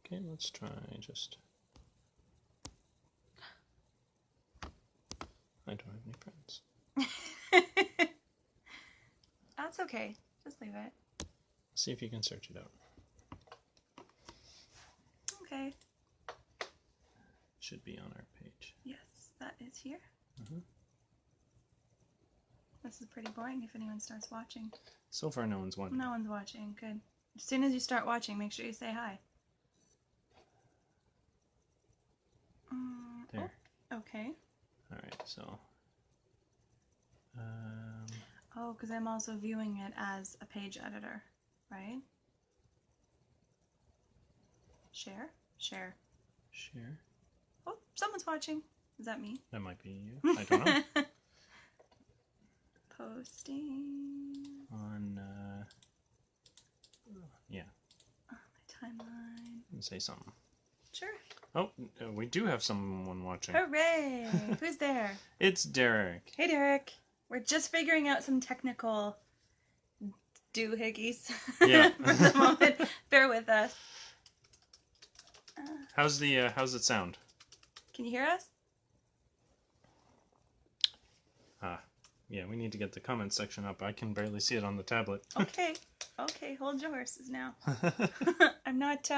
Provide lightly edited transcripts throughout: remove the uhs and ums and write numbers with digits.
Okay, let's try just... I don't have any friends. That's okay. Just leave it. See if you can search it out. Okay. Should be on our page. Yes, that is here. Mm-hmm. This is pretty boring if anyone starts watching. So far, no one's watching. No one's watching. Good. As soon as you start watching, make sure you say hi. There. Oh, okay. Alright, so... Oh, because I'm also viewing it as a page editor, right? Share? Share. Share? Oh, someone's watching. Is that me? That might be you. I don't know. Posting. On, yeah. On my timeline. Say something. Sure. Oh, we do have someone watching. Hooray! Who's there? It's Derek. Hey, Derek. We're just figuring out some technical doohickeys Yeah. for the moment. Bear with us. How's it sound? Can you hear us? Yeah, we need to get the comment section up. I can barely see it on the tablet. Okay. Okay, hold your horses now. I'm not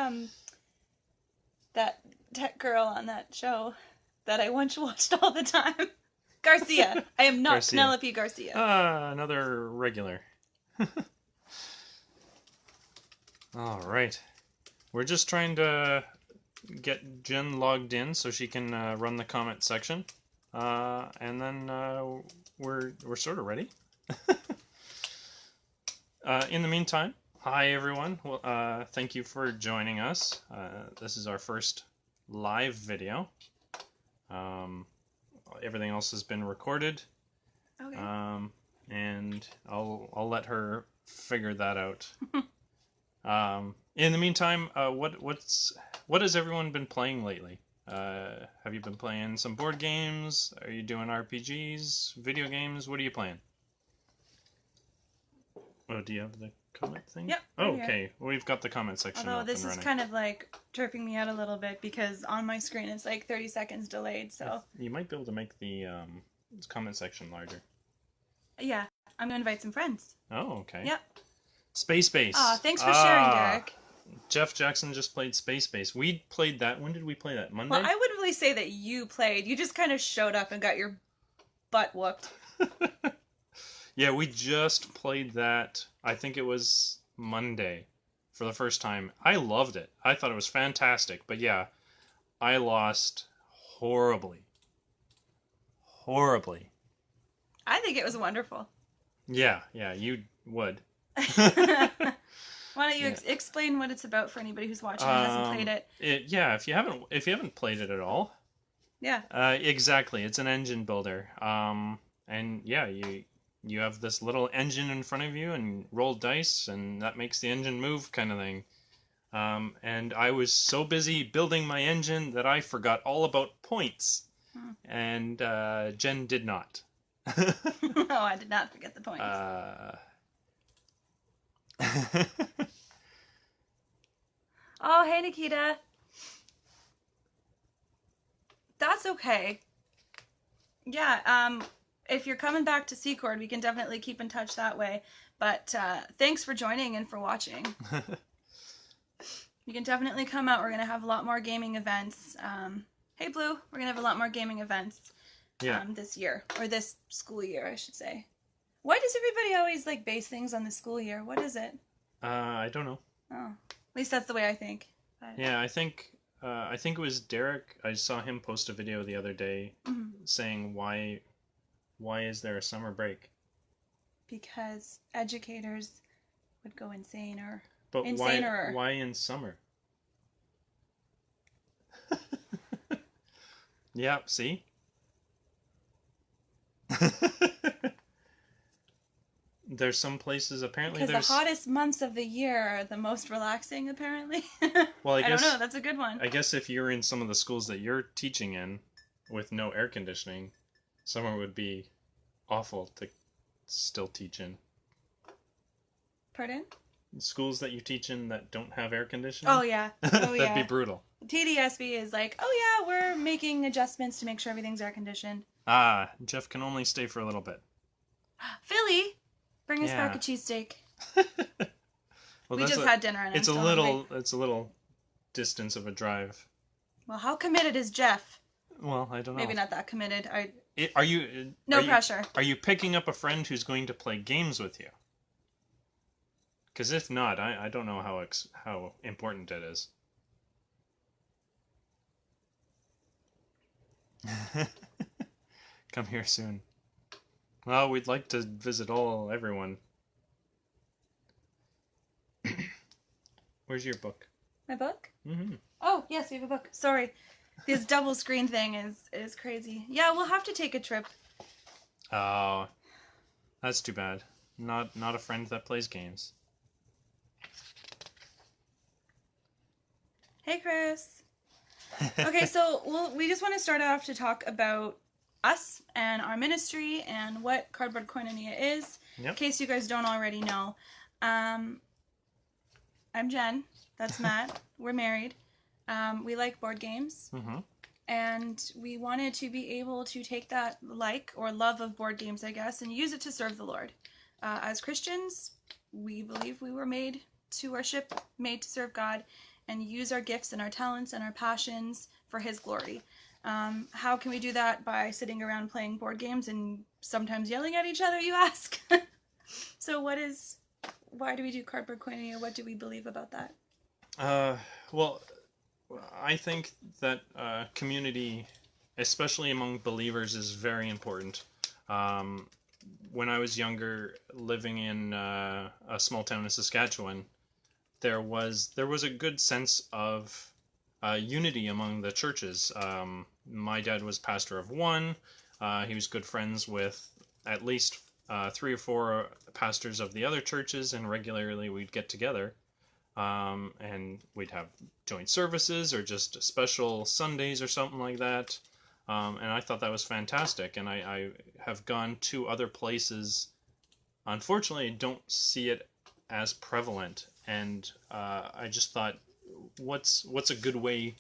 that tech girl on that show that I once watched all the time. Garcia. I am not Garcia. Penelope Garcia. Another regular. All right. We're just trying to get Jen logged in so she can run the comment section. And then we're sort of ready. In the meantime, hi everyone. Well, thank you for joining us. This is our first live video. Everything else has been recorded. Okay. And I'll let her figure that out. In the meantime, what has everyone been playing lately? Have you been playing some board games? Are you doing RPGs, video games? What are you playing? Oh, do you have the comment thing? Yep. Oh, Right okay. here. We've got the comment section Although up this and is running. kind of like tripping me out a little bit because on my screen it's like 30 seconds delayed. So You might be able to make the comment section larger. yeah, I'm gonna invite some friends. Oh, okay. Yep. Space Base. Aw, thanks for sharing, Derek. Jeff Jackson just played Space Base. We played that. When did we play that? Monday? Well, I wouldn't really say that you played. You just kind of showed up and got your butt whooped. Yeah, we just played that. I think it was Monday for the first time. I loved it. I thought it was fantastic. But yeah, I lost horribly. Horribly. I think it was wonderful. Yeah, you would. Why don't you explain what it's about for anybody who's watching and hasn't played it? Yeah, if you haven't played it at all. Yeah. Exactly. It's an engine builder. And yeah, you have this little engine in front of you and roll dice, and that makes the engine move, kind of thing. And I was so busy building my engine that I forgot all about points. And Jen did not. No, I did not forget the points. Oh, hey, Nikita. That's okay. Yeah, if you're coming back to Secord, we can definitely keep in touch that way. But thanks for joining and for watching. You can definitely come out. We're going to have a lot more gaming events. Hey, Blue. We're going to have a lot more gaming events this year. Or this school year, I should say. Why does everybody always base things on the school year? What is it? I don't know. Oh, at least that's the way I think. But... Yeah, I think it was Derek. I saw him post a video the other day saying why is there a summer break? Because educators would go insane or but insaner. Why in summer? Yeah, see? There's some places apparently because the hottest months of the year are the most relaxing, apparently. Well, I guess, don't know. That's a good one. I guess if you're in some of the schools that you're teaching in with no air conditioning, summer would be awful to still teach in. Pardon? schools that you teach in that don't have air conditioning? Oh yeah. Oh That'd yeah. be brutal. TDSB is like, oh yeah, we're making adjustments to make sure everything's air conditioned. Ah, Jeff can only stay for a little bit. Philly, bring us back Yeah. a cheesesteak. Well, We just had dinner and I'm still hungry. It's a little distance of a drive. Well, how committed is Jeff? Well, I don't know. Maybe not that committed. Are you? No pressure. Are you picking up a friend who's going to play games with you? Because if not, I don't know how important it is. Come here soon. Well, we'd like to visit everyone. Where's your book? My book? Mm-hmm. Oh, yes, we have a book. Sorry. This double screen thing is crazy. Yeah, we'll have to take a trip. Oh, that's too bad. Not a friend that plays games. Hey, Chris. Okay, so we just want to start off to talk about us and our ministry and what Cardboard Koinonia is, Yep. in case you guys don't already know. I'm Jen. That's Matt. We're married. We like board games. Mm-hmm. And we wanted to be able to take that love of board games, I guess, and use it to serve the Lord. As Christians, we believe we were made to worship, made to serve God, and use our gifts and our talents and our passions for His glory. How can we do that? By sitting around playing board games and sometimes yelling at each other, you ask? So why do we do Cardboard Koinonia? What do we believe about that? Well, I think that community, especially among believers, is very important. When I was younger, living in a small town in Saskatchewan, there was a good sense of unity among the churches. My dad was pastor of one. He was good friends with at least 3 or 4 pastors of the other churches, and regularly we'd get together. And we'd have joint services or just special Sundays or something like that. And I thought that was fantastic. And I have gone to other places. Unfortunately, I don't see it as prevalent. And I just thought, what's a good way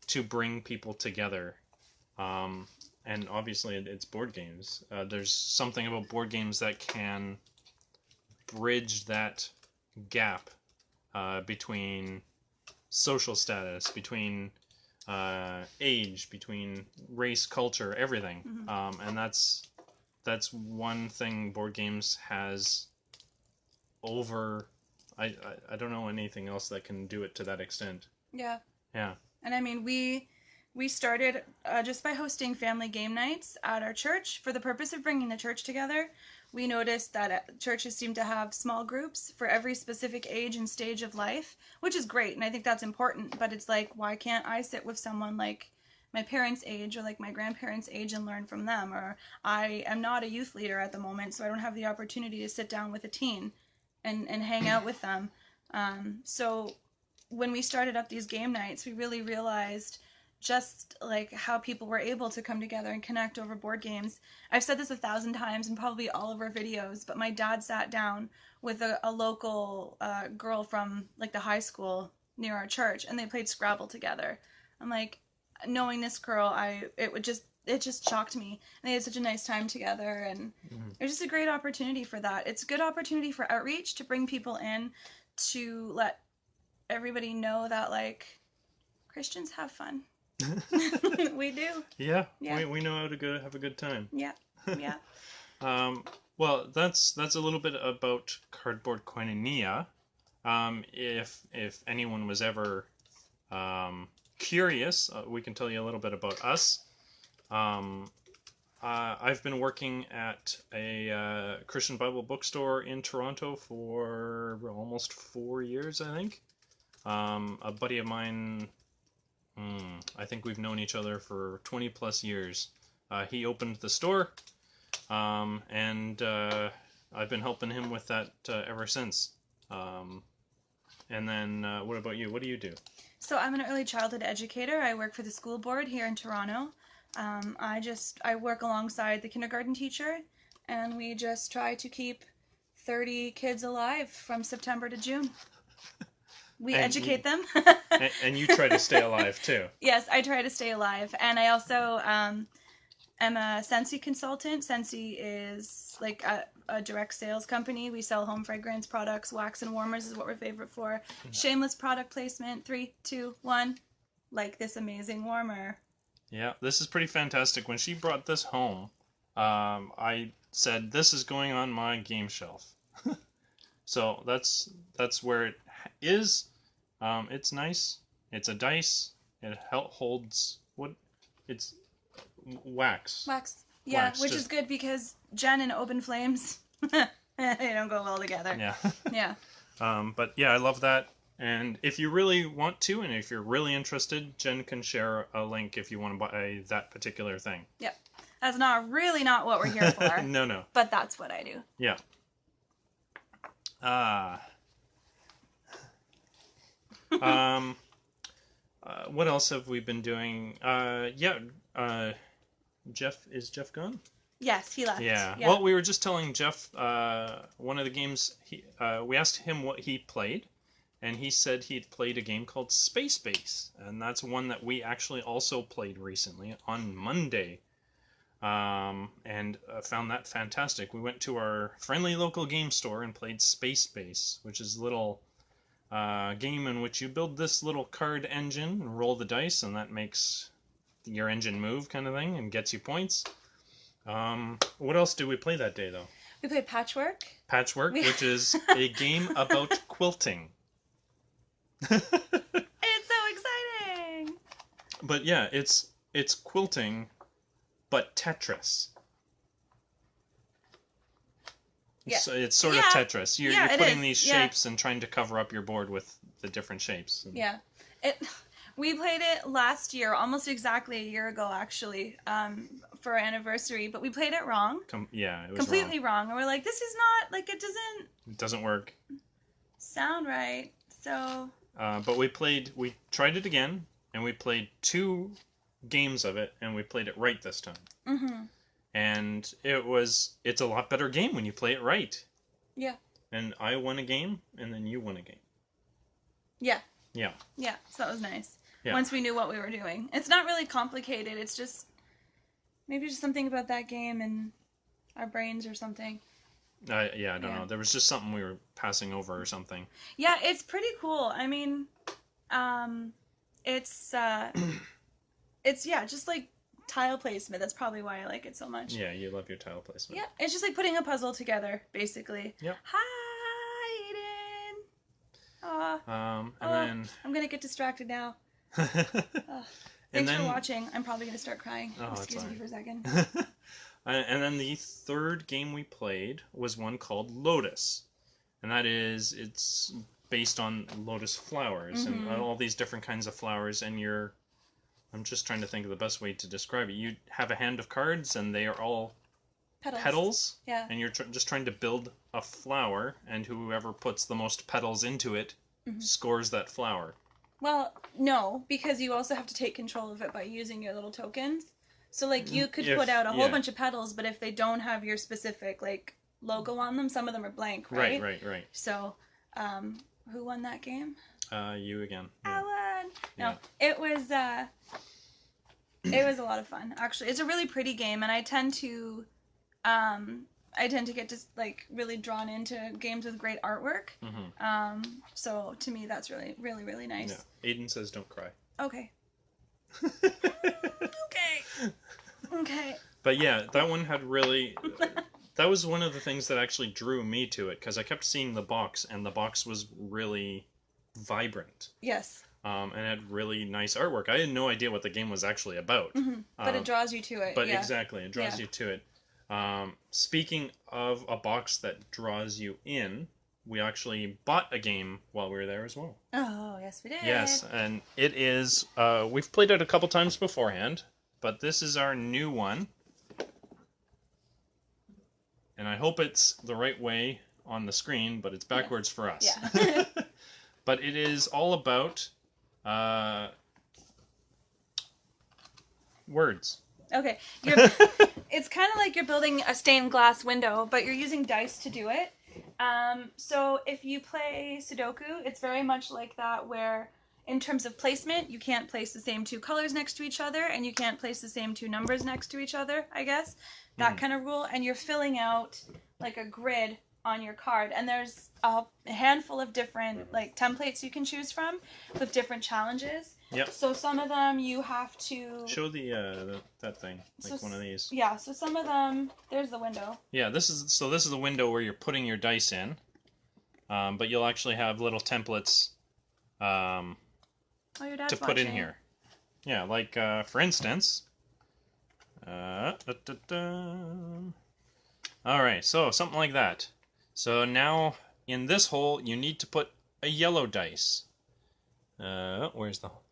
to bring people together? And obviously, it's board games. There's something about board games that can bridge that gap between social status, between age, between race, culture, everything. Mm-hmm. And that's one thing board games has over. I don't know anything else that can do it to that extent. Yeah. Yeah. And I mean, we started just by hosting family game nights at our church for the purpose of bringing the church together. We noticed that churches seem to have small groups for every specific age and stage of life, which is great, and I think that's important, but it's like, why can't I sit with someone like my parents' age or like my grandparents' age and learn from them? Or I am not a youth leader at the moment, so I don't have the opportunity to sit down with a teen and hang out with them. So when we started up these game nights, we really realized just like how people were able to come together and connect over board games. I've said this 1,000 times in probably all of our videos, but my dad sat down with a local girl from like the high school near our church, and they played Scrabble together. I'm like, knowing this girl, it just shocked me. And they had such a nice time together, and it was just a great opportunity for that. It's a good opportunity for outreach, to bring people in, to let everybody know that like Christians have fun. We do. Yeah. We know how to have a good time. Yeah. Well, that's a little bit about Cardboard Koinonia. If anyone was ever curious, we can tell you a little bit about us. I've been working at a Christian Bible bookstore in Toronto for almost 4 years, I think. A buddy of mine, I think we've known each other for 20 plus years. He opened the store, and I've been helping him with that ever since. And then, what about you? What do you do? So I'm an early childhood educator. I work for the school board here in Toronto. I work alongside the kindergarten teacher, and we just try to keep 30 kids alive from September to June. We And educate them. and you try to stay alive too. Yes, I try to stay alive. And I also am a Scentsy consultant. Scentsy is like a direct sales company. We sell home fragrance products. Wax and warmers is what we're favorite for. Shameless product placement. 3, 2, 1. Like this amazing warmer. Yeah, this is pretty fantastic. When she brought this home, I said, this is going on my game shelf. So that's where it is. It's nice. It's a dice. It holds what? It's wax. Wax. Yeah, Wax, which just- is good because Jen and open flames, they don't go well together. Yeah. Yeah. But yeah, I love that. And if you really want to, and if you're really interested, Jen can share a link if you want to buy that particular thing. Yep. That's not what we're here for. No. But that's what I do. Yeah. What else have we been doing? Jeff, is Jeff gone? Yes, he left. Yeah. Well, we were just telling Jeff one of the games. We asked him what he played, and he said he'd played a game called Space Base, and that's one that we actually also played recently on Monday, and found that fantastic. We went to our friendly local game store and played Space Base, which is a little game in which you build this little card engine and roll the dice, and that makes your engine move, kind of thing, and gets you points. What else did we play that day, though? We played Patchwork. Patchwork, which is a game about quilting. It's so exciting! But yeah, it's quilting, but Tetris. Yeah. So it's sort of Tetris. You're putting these shapes and trying to cover up your board with the different shapes. Yeah. We played it last year, almost exactly a year ago, actually, for our anniversary. But we played it wrong. It was completely wrong. And we're like, this is not, like, it doesn't work. sound right. So... But we tried it again, and we played 2 games of it, and we played it right this time. Mm-hmm. And it's a lot better game when you play it right. Yeah. And I won a game, and then you won a game. Yeah. Yeah. Yeah, so that was nice. Yeah. Once we knew what we were doing. It's not really complicated, it's just maybe just something about that game and our brains or something. I don't know. There was just something we were passing over or something. Yeah, it's pretty cool. I mean, it's just like tile placement. That's probably why I like it so much. Yeah, you love your tile placement. Yeah, it's just like putting a puzzle together, basically. Yep. Hi, Aiden. Then I'm gonna get distracted now. and Thanks for watching. I'm probably gonna start crying. Oh, Excuse me for a second. And then the third game we played was one called Lotus, and it's based on lotus flowers and all these different kinds of flowers. And I'm just trying to think of the best way to describe it. You have a hand of cards, and they are all petals. Yeah. And you're just trying to build a flower, and whoever puts the most petals into it scores that flower. Well, no, because you also have to take control of it by using your little tokens. So, like, you could put out a whole bunch of petals, but if they don't have your specific, like, logo on them, some of them are blank, right? Right. So, who won that game? You again. I won! No, it was a lot of fun, actually. It's a really pretty game, and I tend to get just, like, really drawn into games with great artwork. So, to me, that's really, really, really nice. Yeah. Aiden says don't cry. Okay. Okay. But yeah, that one had really... that was one of the things that actually drew me to it, because I kept seeing the box, and the box was really vibrant. Yes. And it had really nice artwork. I had no idea what the game was actually about. But it draws you to it. But exactly, it draws you to it. Speaking of a box that draws you in, we actually bought a game while we were there as well. Oh, yes, we did. Yes, and it is... we've played it a couple times beforehand, but this is our new one. And I hope it's the right way on the screen, but it's backwards for us. Yeah. But it is all about words. Okay. It's kind of like you're building a stained glass window, but you're using dice to do it. So if you play Sudoku, it's very much like that, where in terms of placement, you can't place the same two colors next to each other, and you can't place the same two numbers next to each other, I guess. That kind of rule. And you're filling out like a grid on your card, and there's a handful of different like templates you can choose from with different challenges. Yep. So some of them you have to show that thing, like one of these. Yeah. So some of them, there's the window. Yeah. This is the window where you're putting your dice in, but you'll actually have little templates. Your dad's to put watching. In here. Yeah, like for instance. Alright, so something like that. So now in this hole you need to put a yellow dice. Where's the hole?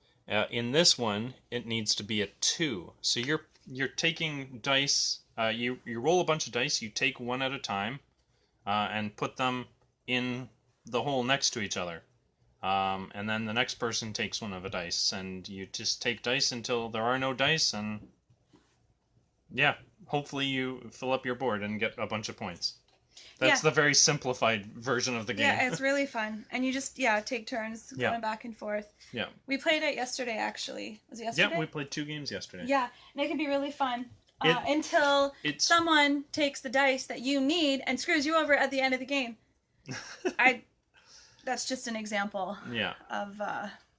In this one it needs to be a 2. So you're taking dice. You roll a bunch of dice. You take one at a time, and put them in the hole next to each other. And then the next person takes one of a dice, and you just take dice until there are no dice, and yeah, hopefully you fill up your board and get a bunch of points. That's the very simplified version of the game. Yeah, it's really fun, and you just take turns going back and forth. Yeah. We played it yesterday, actually. Was it yesterday? Yeah, we played 2 games yesterday. Yeah, and it can be really fun. Until someone takes the dice that you need and screws you over at the end of the game. That's just an example of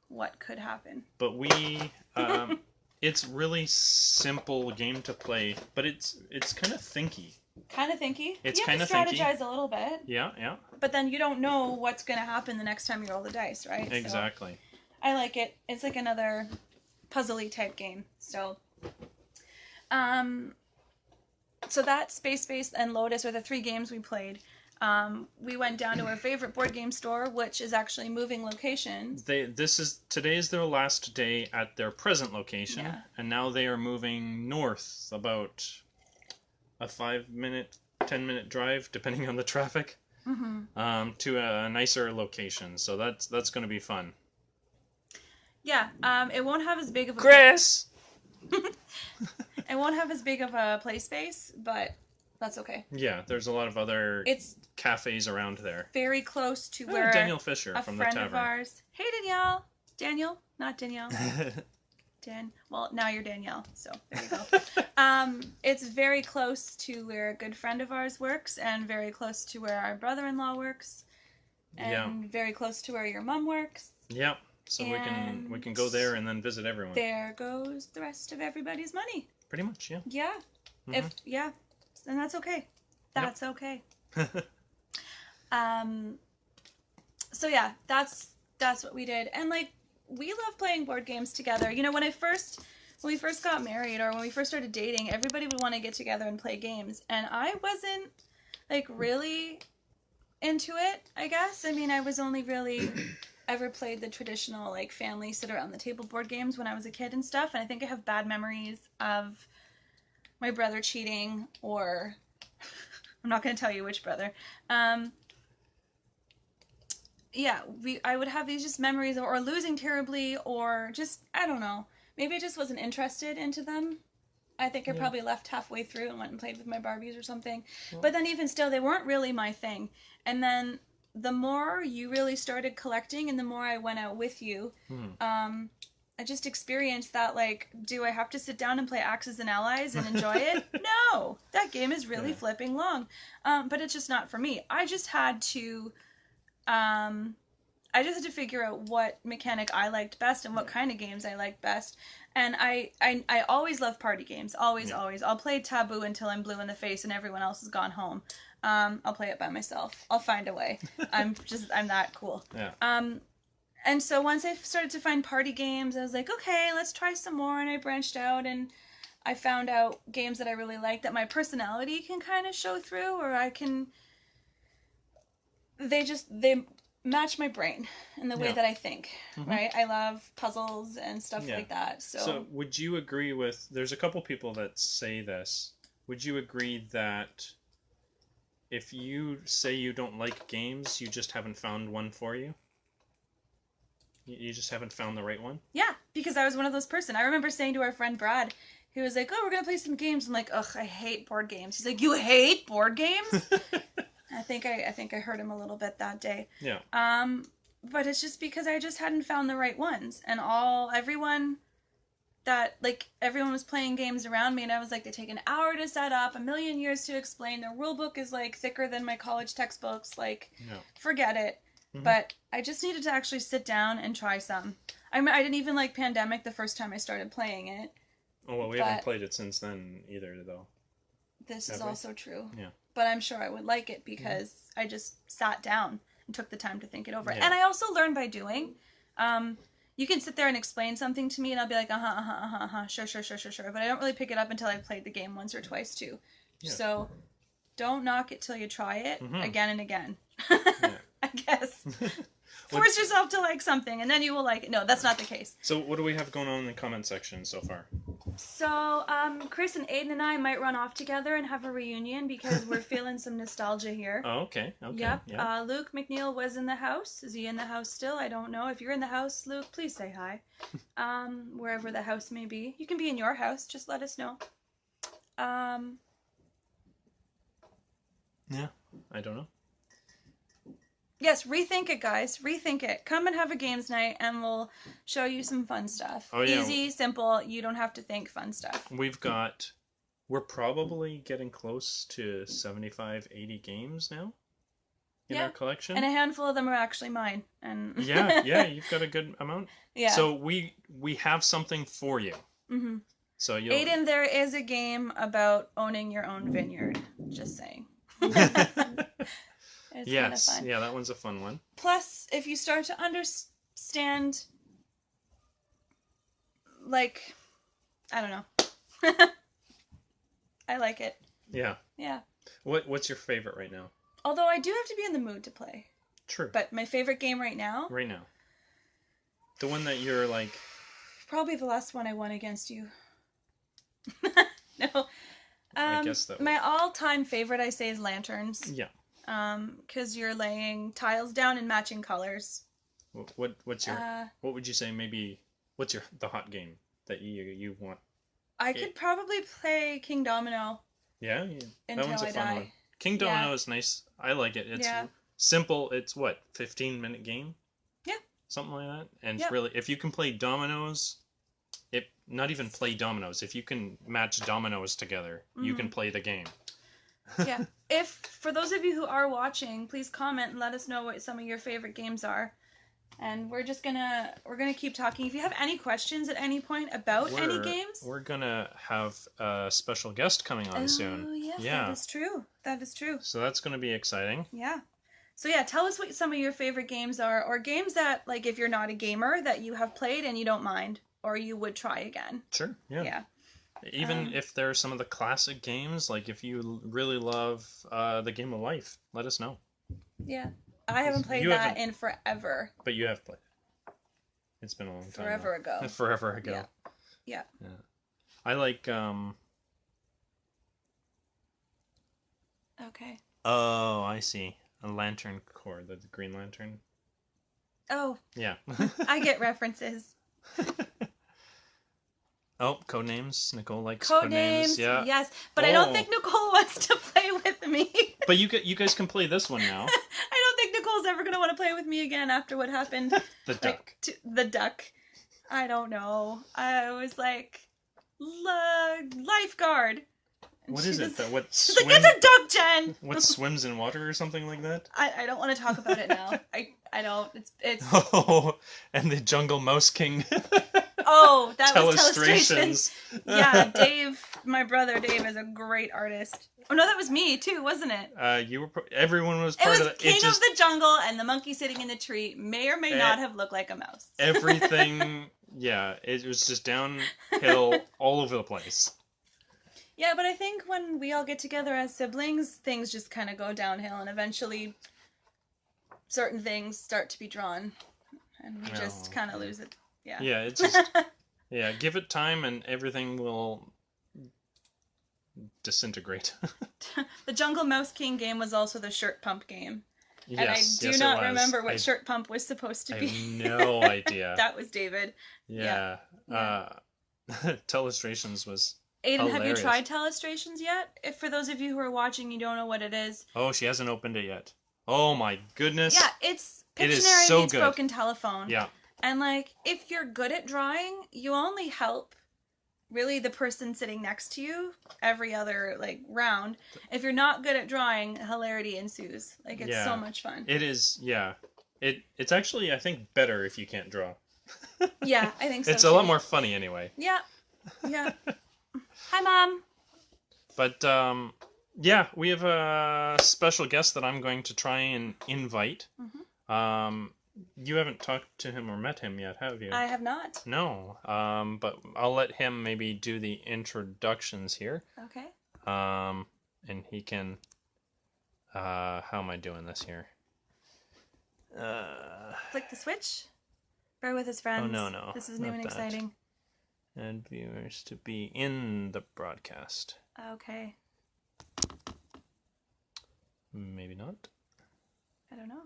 what could happen. But it's really simple game to play, but it's kind of thinky. Kind of thinky. It's kind of strategize a little bit. Yeah, yeah. But then you don't know what's going to happen the next time you roll the dice, right? Exactly. So, I like it. It's like another puzzly type game. So that Space Base and Lotus are the 3 games we played. We went down to our favorite board game store, which is actually moving locations. Today is their last day at their present location, and now they are moving north about a 5-minute, 10-minute drive, depending on the traffic, to a nicer location. So that's going to be fun. Yeah, it won't have as big of a Chris. It won't have as big of a play space, but that's okay. Yeah, there's a lot of other cafes around there. Very close to where Daniel Fisher from the tavern. A friend of ours. Hey, Danielle, not Danielle. Well, now you're Danielle, so there you go. It's very close to where a good friend of ours works, and very close to where our brother-in-law works, and very close to where your mom works. Yeah. So we can go there and then visit everyone. There goes the rest of everybody's money. Pretty much, yeah. Yeah. And that's okay. That's okay. So yeah, that's what we did. And like, we love playing board games together. You know, when we first got married, or when we first started dating, everybody would want to get together and play games, and I wasn't like really into it, I guess. I mean, I was only really ever played the traditional like family sit around the table board games when I was a kid and stuff, and I think I have bad memories of my brother cheating, or I'm not going to tell you which brother. I would have these just memories, or losing terribly, or just, I don't know, maybe I just wasn't interested into them. I think I probably left halfway through and went and played with my Barbies or something. Well, but then even still, they weren't really my thing. And then the more you really started collecting, and the more I went out with you, I just experienced that, like, do I have to sit down and play Axis and Allies and enjoy it? No! That game is really flipping long. But it's just not for me. I just had to figure out what mechanic I liked best and what kind of games I liked best. And I always love party games. Always. I'll play Taboo until I'm blue in the face and everyone else has gone home. I'll play it by myself. I'll find a way. I'm that cool. Yeah. And so once I started to find party games, I was like, okay, let's try some more. And I branched out, and I found out games that I really like, that my personality can kind of show through, or they match my brain in the way that I think, right? I love puzzles and stuff like that. So would you agree with, there's a couple people that say this, would you agree that if you say you don't like games, you just haven't found one for you? You just haven't found the right one? Yeah, because I was one of those person. I remember saying to our friend Brad, he was like, oh, we're going to play some games. I'm like, ugh, I hate board games. He's like, you hate board games? I think I hurt him a little bit that day. Yeah. But it's just because I just hadn't found the right ones, and everyone was playing games around me, and I was like, they take an hour to set up, a million years to explain. The rule book is like thicker than my college textbooks. Like, forget it. Mm-hmm. But I just needed to actually sit down and try some. I didn't even like Pandemic the first time I started playing it. Oh, well, we haven't played it since then either, though. This is also true. Yeah. But I'm sure I would like it because I just sat down and took the time to think it over. Yeah. And I also learned by doing. You can sit there and explain something to me and I'll be like, sure. But I don't really pick it up until I've played the game once or twice too. Yeah. So don't knock it till you try it again and again. Yeah. I guess. Force yourself to like something and then you will like it. No, that's not the case. So what do we have going on in the comment section so far? So, Chris and Aiden and I might run off together and have a reunion because we're feeling some nostalgia here. Oh, okay. Yep. Yeah. Luke McNeil was in the house. Is he in the house still? I don't know. If you're in the house, Luke, please say hi. Wherever the house may be. You can be in your house. Just let us know. Yeah. I don't know. Yes, rethink it, guys. Rethink it. Come and have a games night, and we'll show you some fun stuff. Oh, yeah. Easy, simple. You don't have to think fun stuff. We're probably getting close to 75, 80 games now in our collection. And a handful of them are actually mine. And yeah, you've got a good amount. Yeah. So we have something for you. Mm-hmm. So Aiden, there is a game about owning your own vineyard. Just saying. It's yes, kind of fun. Yeah, that one's a fun one. Plus, if you start to understand, like, I don't know. I like it. Yeah. Yeah. What's your favorite right now? Although I do have to be in the mood to play. True. But my favorite game right now? Right now. The one that you're like... Probably the last one I won against you. No. I guess that my all-time favorite, I say, is Lanterns. Yeah. Because you're laying tiles down in matching colors. What's your what would you say? Maybe what's the hot game that you want? I could probably play King Domino. Yeah, that one's a fun one. King Domino is nice. I like it. It's simple. It's 15-minute game. Yeah, something like that. And it's really, if you can play dominoes, not even play dominoes. If you can match dominoes together, you can play the game. Yeah. If, for those of you who are watching, please comment and let us know what some of your favorite games are. And we're gonna keep talking. If you have any questions at any point about any games, we're gonna have a special guest coming on soon. Oh yes, yeah. That is true. That is true. So that's gonna be exciting. Yeah. So yeah, tell us what some of your favorite games are, or games that, like, if you're not a gamer, that you have played and you don't mind, or you would try again. Sure. Yeah. Yeah. Even if there are some of the classic games, like if you really love the Game of Life, let us know. Yeah. I haven't played that in forever. But you have played it. It's been a long time. Forever ago. Forever ago. Yeah. I like... Okay. Oh, I see. A Lantern Corps, the Green Lantern. Oh. Yeah. I get references. Oh, Codenames. Nicole likes Codenames. Yeah. Yes, but I don't think Nicole wants to play with me. But you guys can play this one now. I don't think Nicole's ever going to want to play with me again after what happened. The duck. The duck. I don't know. I was like, lifeguard. And what is it? She's like, it's a duck, Jen. What, swims in water or something like that? I don't want to talk about it now. I don't. It's. Oh, and the Jungle Mouse King. Oh, that was Telestrations. Yeah, Dave, my brother Dave, is a great artist. Oh no, that was me too, wasn't it? You were. Everyone was part of it. King of the Jungle, and the monkey sitting in the tree may or may not have looked like a mouse. Everything. Yeah, it was just downhill all over the place. Yeah, but I think when we all get together as siblings, things just kind of go downhill, and eventually certain things start to be drawn, and we just kind of lose it. Yeah. Yeah, it's just... yeah, give it time and everything will disintegrate. The Jungle Mouse King game was also the shirt pump game. Yes, and I do not remember what shirt pump was supposed to be. I have no idea. That was David. Yeah. Telestrations was Aiden, have you Hilarious. tried Telestrations yet? If for those of you who are watching, you don't know what it is. Oh, she hasn't opened it yet. Oh my goodness. Yeah, it's It is Pictionary so meets good. Broken Telephone. Yeah. And like, if you're good at drawing, you only help really the person sitting next to you every other like round. If you're not good at drawing, hilarity ensues. Like, it's so much fun. It is, yeah. It's actually, I think, better if you can't draw. Yeah, I think so. It's a lot more funny anyway. Yeah. Yeah. Hi, Mom. But yeah, we have a special guest that I'm going to try and invite. Mm-hmm. You haven't talked to him or met him yet, have you? I have not. No. But I'll let him maybe do the introductions here. Okay. And he can. How am I doing this here? Flick the switch. Bear with us, friends. Oh no! This is new and exciting. And viewers to be in the broadcast. Okay. Maybe not. I don't know.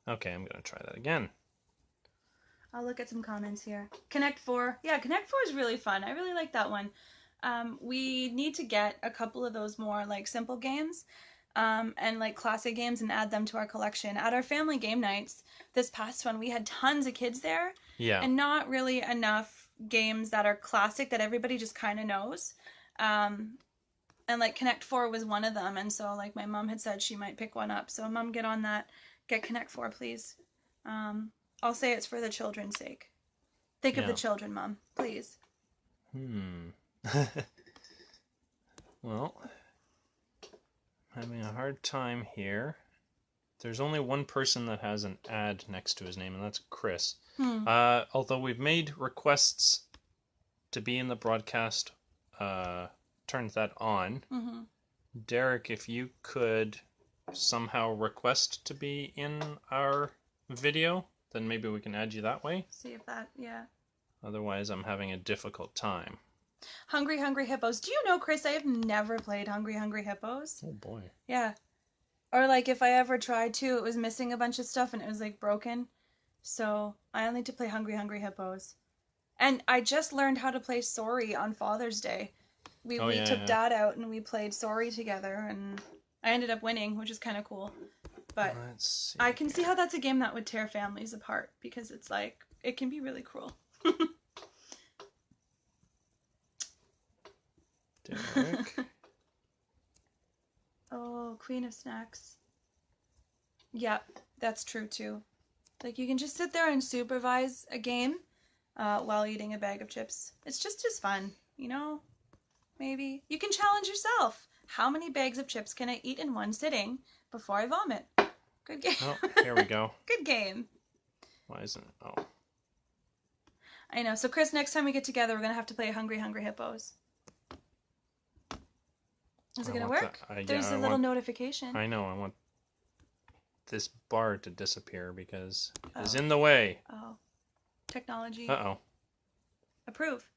Okay, I'm gonna try that again. I'll look at some comments here. Connect 4. Yeah, Connect 4 is really fun. I really like that one. We need to get a couple of those more like simple games and like classic games and add them to our collection. At our family game nights, this past one, we had tons of kids there. Yeah. And not really enough games that are classic that everybody just kind of knows. And like Connect 4 was one of them. And so like my mom had said she might pick one up. So Mom, get on that. Get Connect 4, please. I'll say it's for the children's sake. Think of the children, Mom. Please. Well, having a hard time here. There's only one person that has an ad next to his name, and that's Chris. Although we've made requests to be in the broadcast, turned that on. Mm-hmm. Derek, if you could somehow request to be in our video, then maybe we can add you that way. See if that, yeah. Otherwise, I'm having a difficult time. Hungry Hungry Hippos. Do you know, Chris, I have never played Hungry Hungry Hippos. Oh, boy. Yeah. Or, like, if I ever tried to, it was missing a bunch of stuff and it was, like, broken. So, I only need to play Hungry Hungry Hippos. And I just learned how to play Sorry on Father's Day. We took Dad out and we played Sorry together, and I ended up winning, which is kind of cool. But I can see how that's a game that would tear families apart, because it's, like, it can be really cruel. Derek. Oh, Queen of Snacks. Yep, that's true too. Like, you can just sit there and supervise a game while eating a bag of chips. It's just as fun, you know? Maybe. You can challenge yourself. How many bags of chips can I eat in one sitting before I vomit? Good game. Oh, here we go. Good game. Why isn't it? Oh. I know. So, Chris, next time we get together, we're going to have to play Hungry Hungry Hippos. Is it going to work? There's a little notification. I know. I want this bar to disappear because it is in the way. Oh. Technology. Uh-oh. Approve.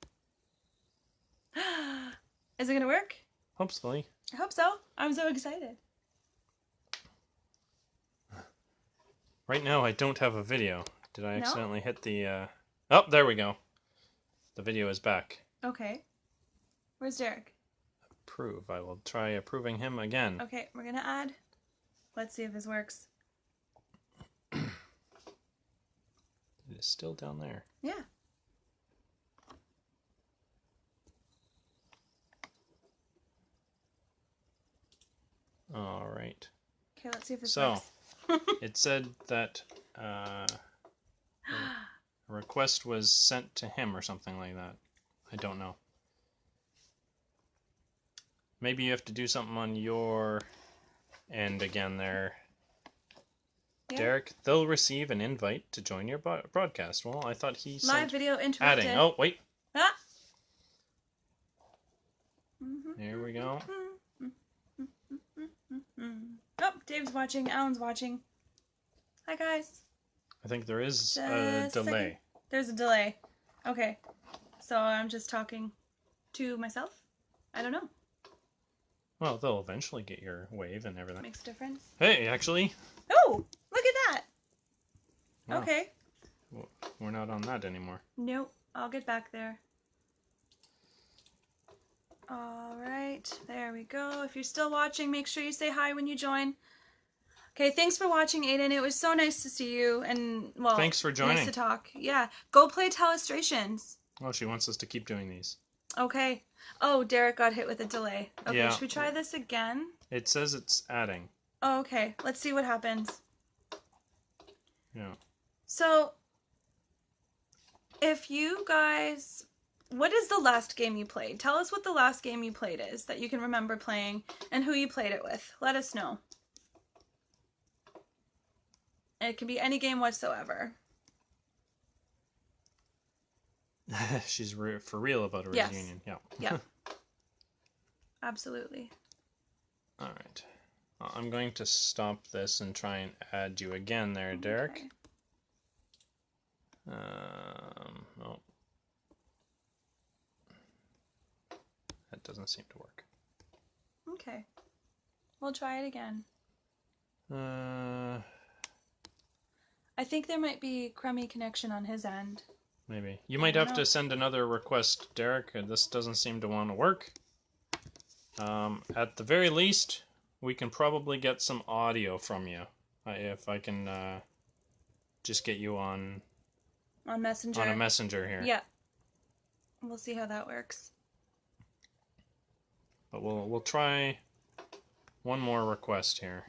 Is it going to work? Hopefully. I hope so. I'm so excited. Right now, I don't have a video. Did I accidentally hit the... Oh, there we go. The video is back. Okay. Where's Derek? Approve. I will try approving him again. Okay, we're going to add. Let's see if this works. It is still down there. Yeah. All right. Okay, let's see if this works. It said that a request was sent to him or something like that. I don't know. Maybe you have to do something on your end again there. Yeah. Derek, they'll receive an invite to join your broadcast. Well, I thought he said... Live video interrupted. Adding. Oh, wait. Ah! There we go. Oh, Dave's watching. Alan's watching. Hi, guys. I think there is a delay. There's a delay. Okay. So I'm just talking to myself? I don't know. Well, they'll eventually get your wave and everything. Makes a difference. Hey, actually. Oh, look at that. Oh. Okay. We're not on that anymore. Nope. I'll get back there. All right, there we go. If you're still watching, make sure you say hi when you join. Okay, thanks for watching, Aiden. It was so nice to see you, and well, thanks for joining. Nice to talk. Yeah, go play Telestrations. Oh, she wants us to keep doing these. Okay. Oh, Derek got hit with a delay. Okay, yeah. Should we try this again? It says it's adding. Oh, okay. Let's see what happens. Yeah. So, if you guys, what is the last game you played? Tell us what the last game you played is that you can remember playing and who you played it with. Let us know. It can be any game whatsoever. She's for real about a reunion. Yeah. Yeah. Absolutely. All right. I'm going to stop this and try and add you again there, Derek. Okay. Oh. That doesn't seem to work. Okay. We'll try it again. I think there might be crummy connection on his end. Maybe. You might have to send another request, Derek. This doesn't seem to want to work. At the very least, we can probably get some audio from you. If I can just get you on Messenger. On a messenger here. Yeah. We'll see how that works. But we'll try one more request here.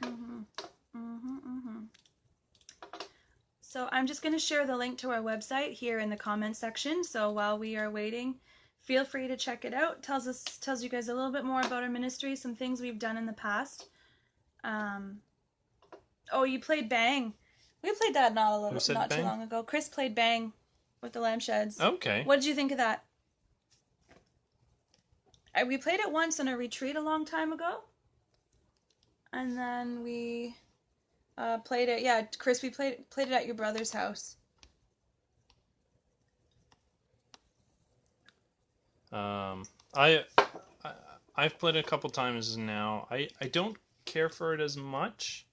So I'm just going to share the link to our website here in the comments section. So while we are waiting, feel free to check it out. Tells you guys a little bit more about our ministry, some things we've done in the past. Oh, you played Bang. We played that not too long ago. Chris played Bang with the Lamb Sheds. Okay. What did you think of that? We played it once on a retreat a long time ago. And then we played it. Yeah, Chris, we played it at your brother's house. I've played it a couple times now. I don't care for it as much.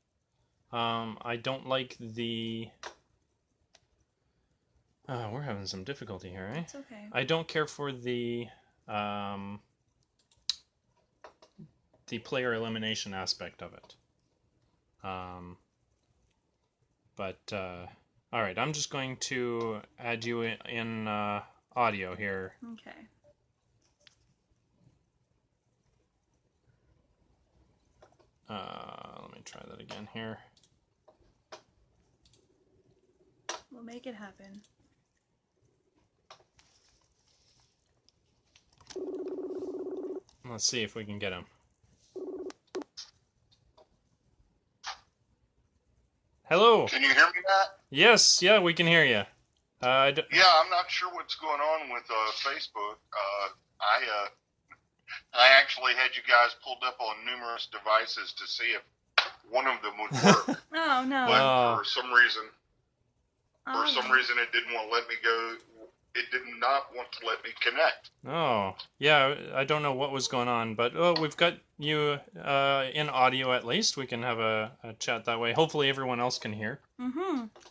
I don't like the... we're having some difficulty here, eh? It's okay. I don't care for the player elimination aspect of it. All right, I'm just going to add you in audio here. Okay. Let me try that again here. We'll make it happen. Let's see if we can get him. Hello. Can you hear me, Matt? Yes, yeah, we can hear you. Yeah, I'm not sure what's going on with Facebook. I actually had you guys pulled up on numerous devices to see if one of them would work. Oh no! But for some reason, it didn't want to let me go. It did not want to let me connect. Oh, yeah, I don't know what was going on, but we've got you in audio at least. We can have a chat that way. Hopefully everyone else can hear.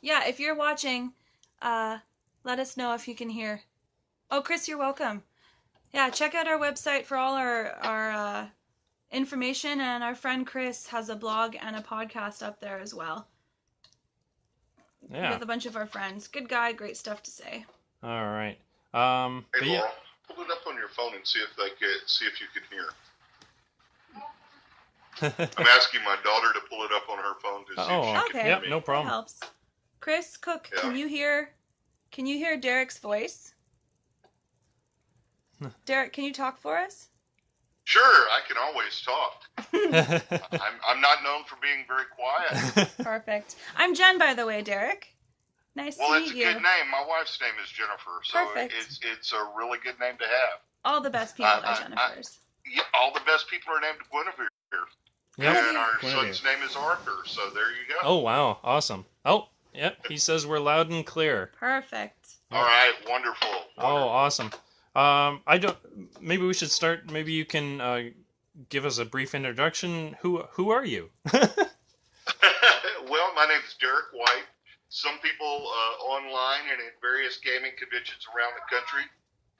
Yeah, if you're watching, let us know if you can hear. Oh, Chris, you're welcome. Yeah, check out our website for all our information, and our friend Chris has a blog and a podcast up there as well. Yeah. With a bunch of our friends. Good guy, great stuff to say. All right. Hey, Laura, pull it up on your phone and see if you can hear. I'm asking my daughter to pull it up on her phone to see if she can hear me. No problem. That helps. Chris, Cook, yeah. Can you hear Derek's voice? Derek, can you talk for us? Sure, I can always talk. I'm not known for being very quiet. Perfect. I'm Jen, by the way, Derek. Nice to meet you. Well, it's a good name. My wife's name is Jennifer, so it's a really good name to have. All the best people are Jennifers. All the best people are named Guinevere. Yep. And our son's name is Arthur, so there you go. Oh, wow. Awesome. Oh, yep. He says we're loud and clear. Perfect. All right. Wonderful. Oh, awesome. Maybe we should start. Maybe you can give us a brief introduction. Who are you? Well, my name is Derek White. Some people online and at various gaming conventions around the country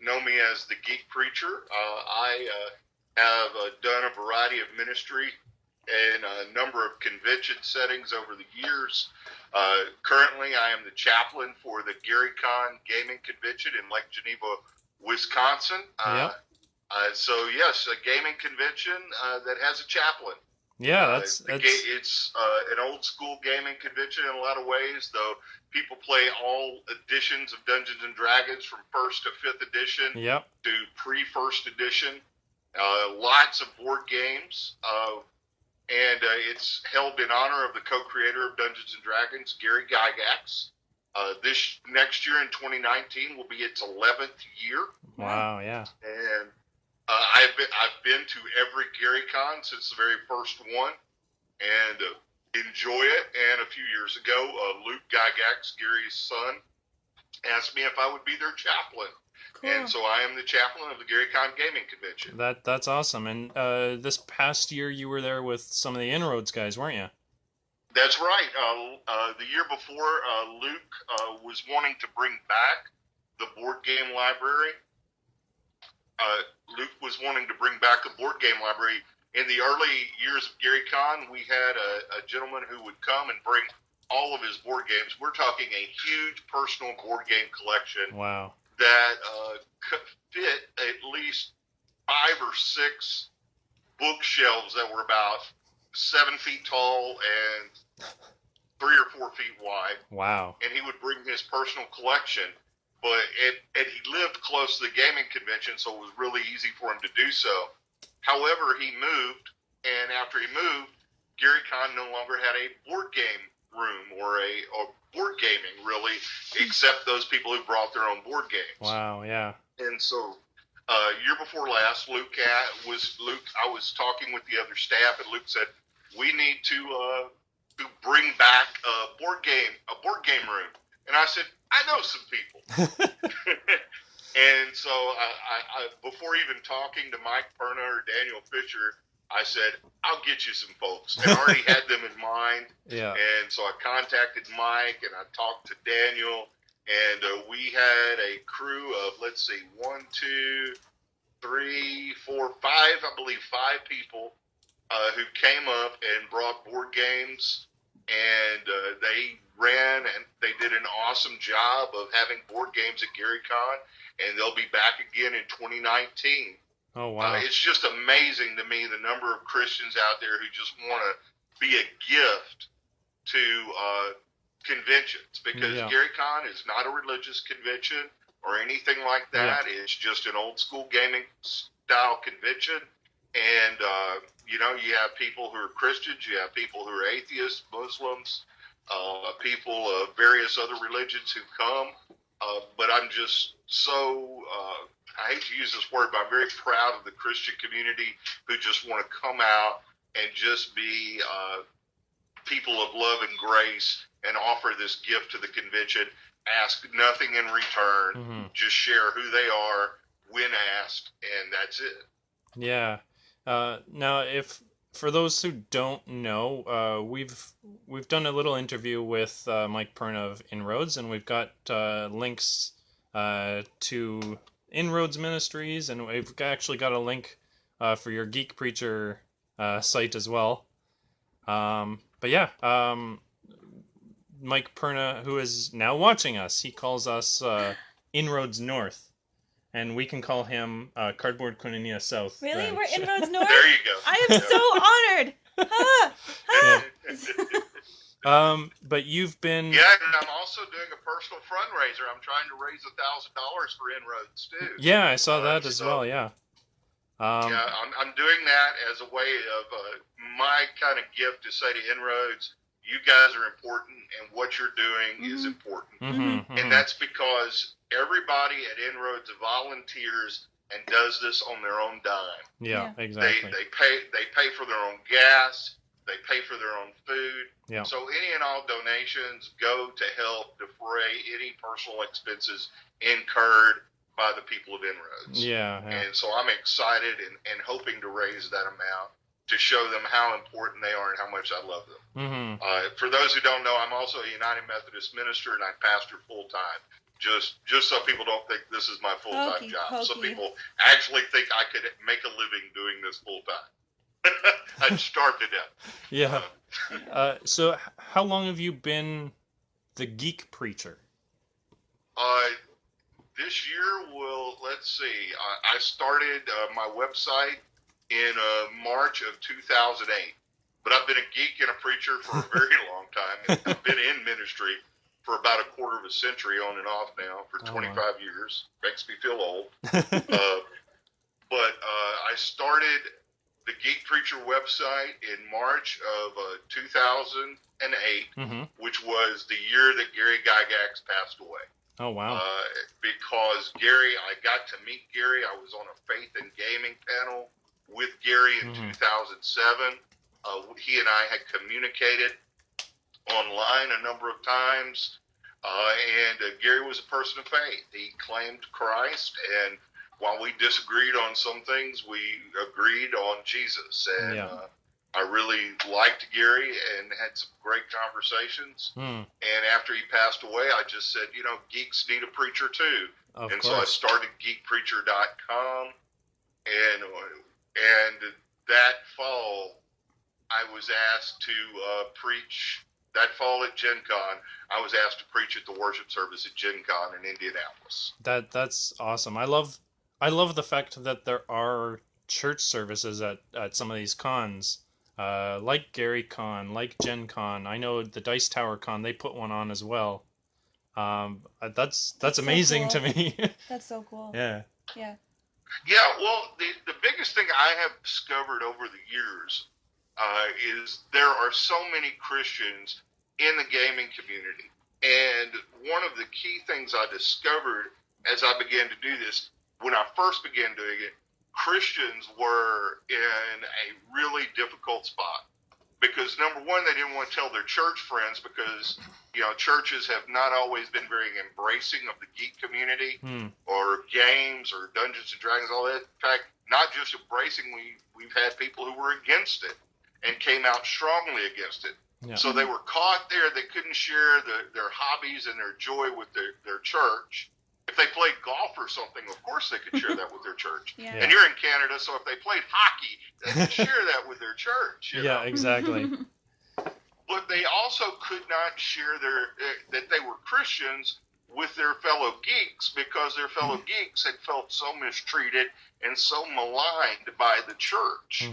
know me as the Geek Preacher. I have done a variety of ministry in a number of convention settings over the years. Currently, I am the chaplain for the GaryCon Gaming Convention in Lake Geneva, Wisconsin. Yep. So yes, a gaming convention that has a chaplain. Yeah, it's an old school gaming convention in a lot of ways, though people play all editions of Dungeons and Dragons from 1st to 5th edition Yep. to pre-1st edition. Lots of board games, and it's held in honor of the co-creator of Dungeons and Dragons, Gary Gygax. This next year in 2019 will be its 11th year. Wow, yeah. And I've been to every GaryCon since the very first one, and enjoy it. And a few years ago, Luke Gygax, Gary's son, asked me if I would be their chaplain. Cool. And so I am the chaplain of the GaryCon Gaming Convention. That's awesome. And this past year, you were there with some of the Inroads guys, weren't you? That's right. The year before, Luke was wanting to bring back the board game library. Luke was wanting to bring back a board game library. In the early years of GaryCon, we had a gentleman who would come and bring all of his board games. We're talking a huge personal board game collection. Wow. That could fit at least 5 or 6 bookshelves that were about 7 feet tall and 3 or 4 feet wide. Wow. And he would bring his personal collection. And he lived close to the gaming convention, so it was really easy for him to do so. However, he moved, and after he moved, GaryCon no longer had a board game room or board gaming, really, except those people who brought their own board games. Wow, yeah. And so, year before last, I was talking with the other staff, and Luke said, we need to bring back a board game room. And I said, I know some people. And so I before even talking to Mike Perna or Daniel Fisher, I said, I'll get you some folks. And I already had them in mind. Yeah. And so I contacted Mike and I talked to Daniel. And we had a crew of, 5, I believe 5 people who came up and brought board games. And they ran and they did an awesome job of having board games at GaryCon, and they'll be back again in 2019. Oh, wow. It's just amazing to me the number of Christians out there who just want to be a gift to conventions, because GaryCon is not a religious convention or anything like that. Yeah. It's just an old school gaming style convention. And, you have people who are Christians, you have people who are atheists, Muslims, people of various other religions who come. But I'm just so, I hate to use this word, but I'm very proud of the Christian community who just want to come out and just be people of love and grace and offer this gift to the convention. Ask nothing in return, just share who they are when asked, and that's it. Yeah. Now, if for those who don't know, we've done a little interview with Mike Perna of Inroads, and we've got links to Inroads Ministries, and we've actually got a link for your Geek Preacher site as well. But yeah, Mike Perna, who is now watching us, he calls us Inroads North. And we can call him Cardboard Koinonia South. Really? Then. We're Inroads North? There you go. I am so honored. But you've been... Yeah, and I'm also doing a personal fundraiser. I'm trying to raise $1,000 for Inroads, too. Yeah, I saw that as well, yeah. I'm doing that as a way of my kind of gift to say to Inroads, you guys are important, and what you're doing is important. And that's because everybody at Inroads volunteers and does this on their own dime. Yeah, exactly. They pay for their own gas. They pay for their own food. Yeah. So any and all donations go to help defray any personal expenses incurred by the people of Inroads. Yeah. And so I'm excited and hoping to raise that amount to show them how important they are and how much I love them. For those who don't know, I'm also a United Methodist minister, and I pastor full-time. Just so people don't think this is my full-time job. Pokey. Some people actually think I could make a living doing this full-time. I'd starve to death. Yeah. So how long have you been the Geek Preacher? This year, let's see. I started my website in March of 2008. But I've been a geek and a preacher for a very long time. I've been in ministry for about a quarter of a century on and off now for 25 years. Makes me feel old. But I started the Geek Preacher website in March of 2008, which was the year that Gary Gygax passed away. Oh, wow. Because I got to meet Gary. I was on a faith and gaming panel with Gary in 2007. He and I had communicated online a number of times, and Gary was a person of faith. He claimed Christ, and while we disagreed on some things, we agreed on Jesus. And I really liked Gary and had some great conversations. And after he passed away, I just said, geeks need a preacher too. Of course. So I started geekpreacher.com, and that fall, I was asked to preach. That fall at Gen Con, I was asked to preach at the worship service at Gen Con in Indianapolis. That's awesome. I love the fact that there are church services at some of these cons, like Gary Con, like Gen Con. I know the Dice Tower Con, they put one on as well. That's amazing so cool. to me. That's so cool. Yeah. Yeah. Yeah. Well, the biggest thing I have discovered over the years is there are so many Christians in the gaming community. And one of the key things I discovered as I began to do this, when I first began doing it, Christians were in a really difficult spot. Because number one, they didn't want to tell their church friends because, churches have not always been very embracing of the geek community or games or Dungeons and Dragons, all that. In fact, not just embracing, we've had people who were against it and came out strongly against it. Yeah. So they were caught there. They couldn't share their hobbies and their joy with their church. If they played golf or something, of course they could share that with their church. Yeah. And you're in Canada, so if they played hockey, they could share that with their church. Yeah, exactly. But they also could not share that they were Christians with their fellow geeks because their fellow geeks had felt so mistreated and so maligned by the church.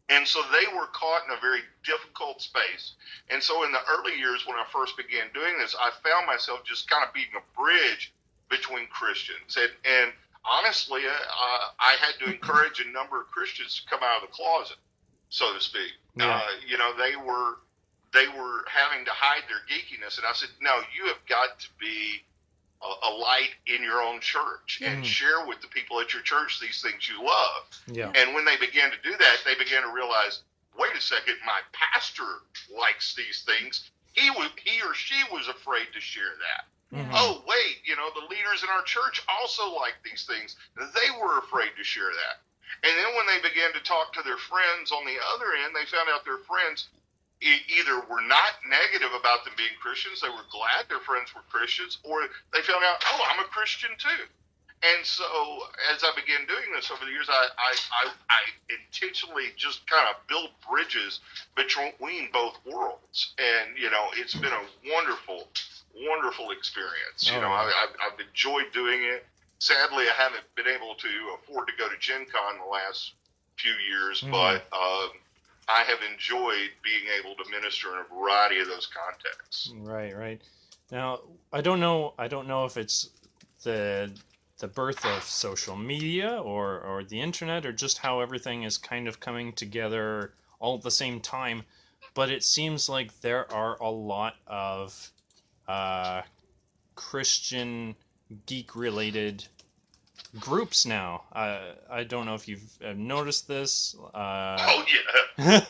And so they were caught in a very difficult space. And so in the early years when I first began doing this, I found myself just kind of being a bridge between Christians. And honestly, I had to encourage a number of Christians to come out of the closet, so to speak. Yeah. They were having to hide their geekiness. And I said, no, you have got to be a light in your own church and share with the people at your church these things you love. Yeah. And when they began to do that, they began to realize, wait a second, my pastor likes these things. He or she was afraid to share that. Oh, wait, the leaders in our church also like these things. They were afraid to share that. And then when they began to talk to their friends on the other end, they found out their friends either were not negative about them being Christians, they were glad their friends were Christians, or they found out, oh, I'm a Christian too. And so as I began doing this over the years, I intentionally just kind of build bridges between both worlds. And, it's been a wonderful experience. I've enjoyed doing it. Sadly, I haven't been able to afford to go to Gen Con the last few years, but I have enjoyed being able to minister in a variety of those contexts. Right. Now, I don't know if it's the birth of social media or the internet or just how everything is kind of coming together all at the same time, but it seems like there are a lot of Christian geek-related groups now. I don't know if you've noticed this. Oh yeah.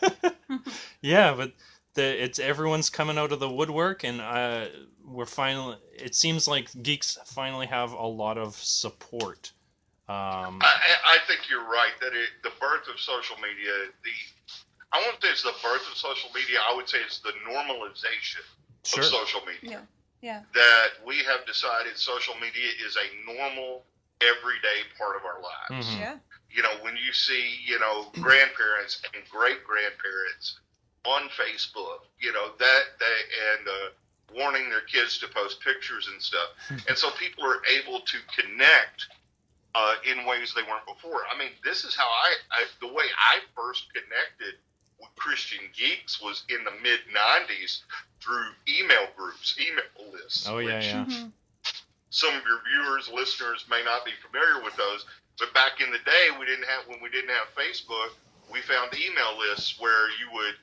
Yeah, but everyone's coming out of the woodwork, and it seems like geeks finally have a lot of support. I think you're right that the birth of social media, I won't say it's the birth of social media. I would say it's the normalization of social media. that we have decided social media is a normal, everyday part of our lives. Mm-hmm. Yeah. You know, when you see, grandparents and great grandparents on Facebook, warning their kids to post pictures and stuff. And so people are able to connect in ways they weren't before. I mean, this is how the way I first connected with Christian geeks was in the mid 90s through email groups, email lists. Oh, yeah, yeah. Mm-hmm. Some of your viewers, listeners may not be familiar with those, but back in the day, when we didn't have Facebook, we found email lists where you would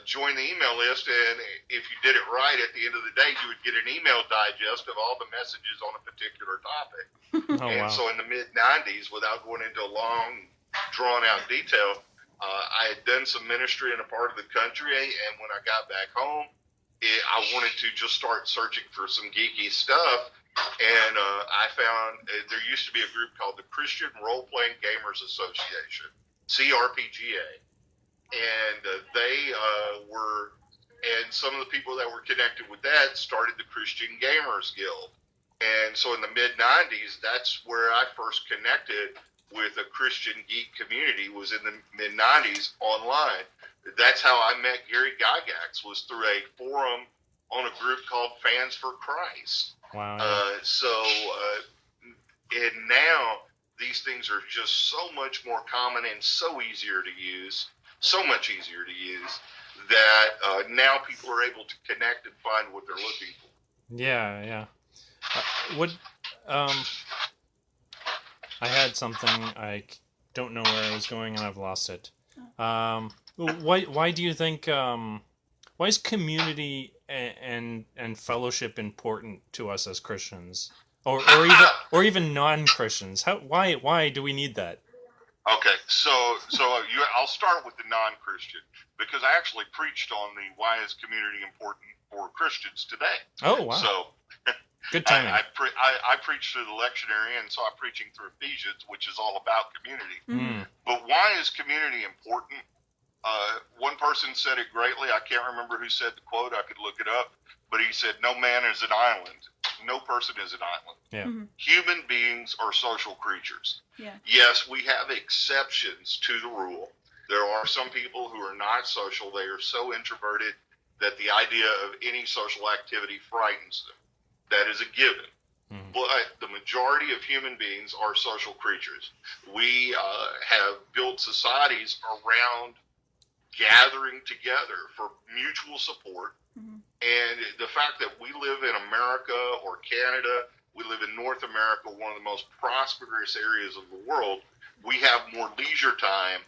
join the email list, and if you did it right, at the end of the day, you would get an email digest of all the messages on a particular topic. Oh, and wow. So in the mid-90s, without going into a long, drawn-out detail, I had done some ministry in a part of the country, and when I got back home, I wanted to just start searching for some geeky stuff, and I found there used to be a group called the Christian Role-Playing Gamers Association, CRPGA. And and some of the people that were connected with that started the Christian Gamers Guild. And so in the mid-90s, that's where I first connected with a Christian geek community, was in the mid-90s online. That's how I met Gary Gygax, was through a forum on a group called Fans for Christ. Wow. And now these things are just so much more common and so much easier to use, that now people are able to connect and find what they're looking for. Yeah, yeah. I had something, I don't know where I was going and I've lost it. Why do you think, why is community and fellowship important to us as Christians, or even non-Christians? Why do we need that? Okay, so I'll start with the non-Christian, because I actually preached on the why is community important for Christians today. Oh, wow. So good timing. I preached through the lectionary, and so I'm preaching through Ephesians, which is all about community. Mm. But why is community important? One person said it greatly. I can't remember who said the quote. I could look it up. But he said, "No man is an island. No person is an island." Yeah. Mm-hmm. Human beings are social creatures. Yeah. Yes, we have exceptions to the rule. There are some people who are not social. They are so introverted that the idea of any social activity frightens them. That is a given. Mm-hmm. But the majority of human beings are social creatures. We have built societies around gathering together for mutual support. Mm-hmm. And the fact that we live in America or Canada, we live in North America, one of the most prosperous areas of the world, we have more leisure time,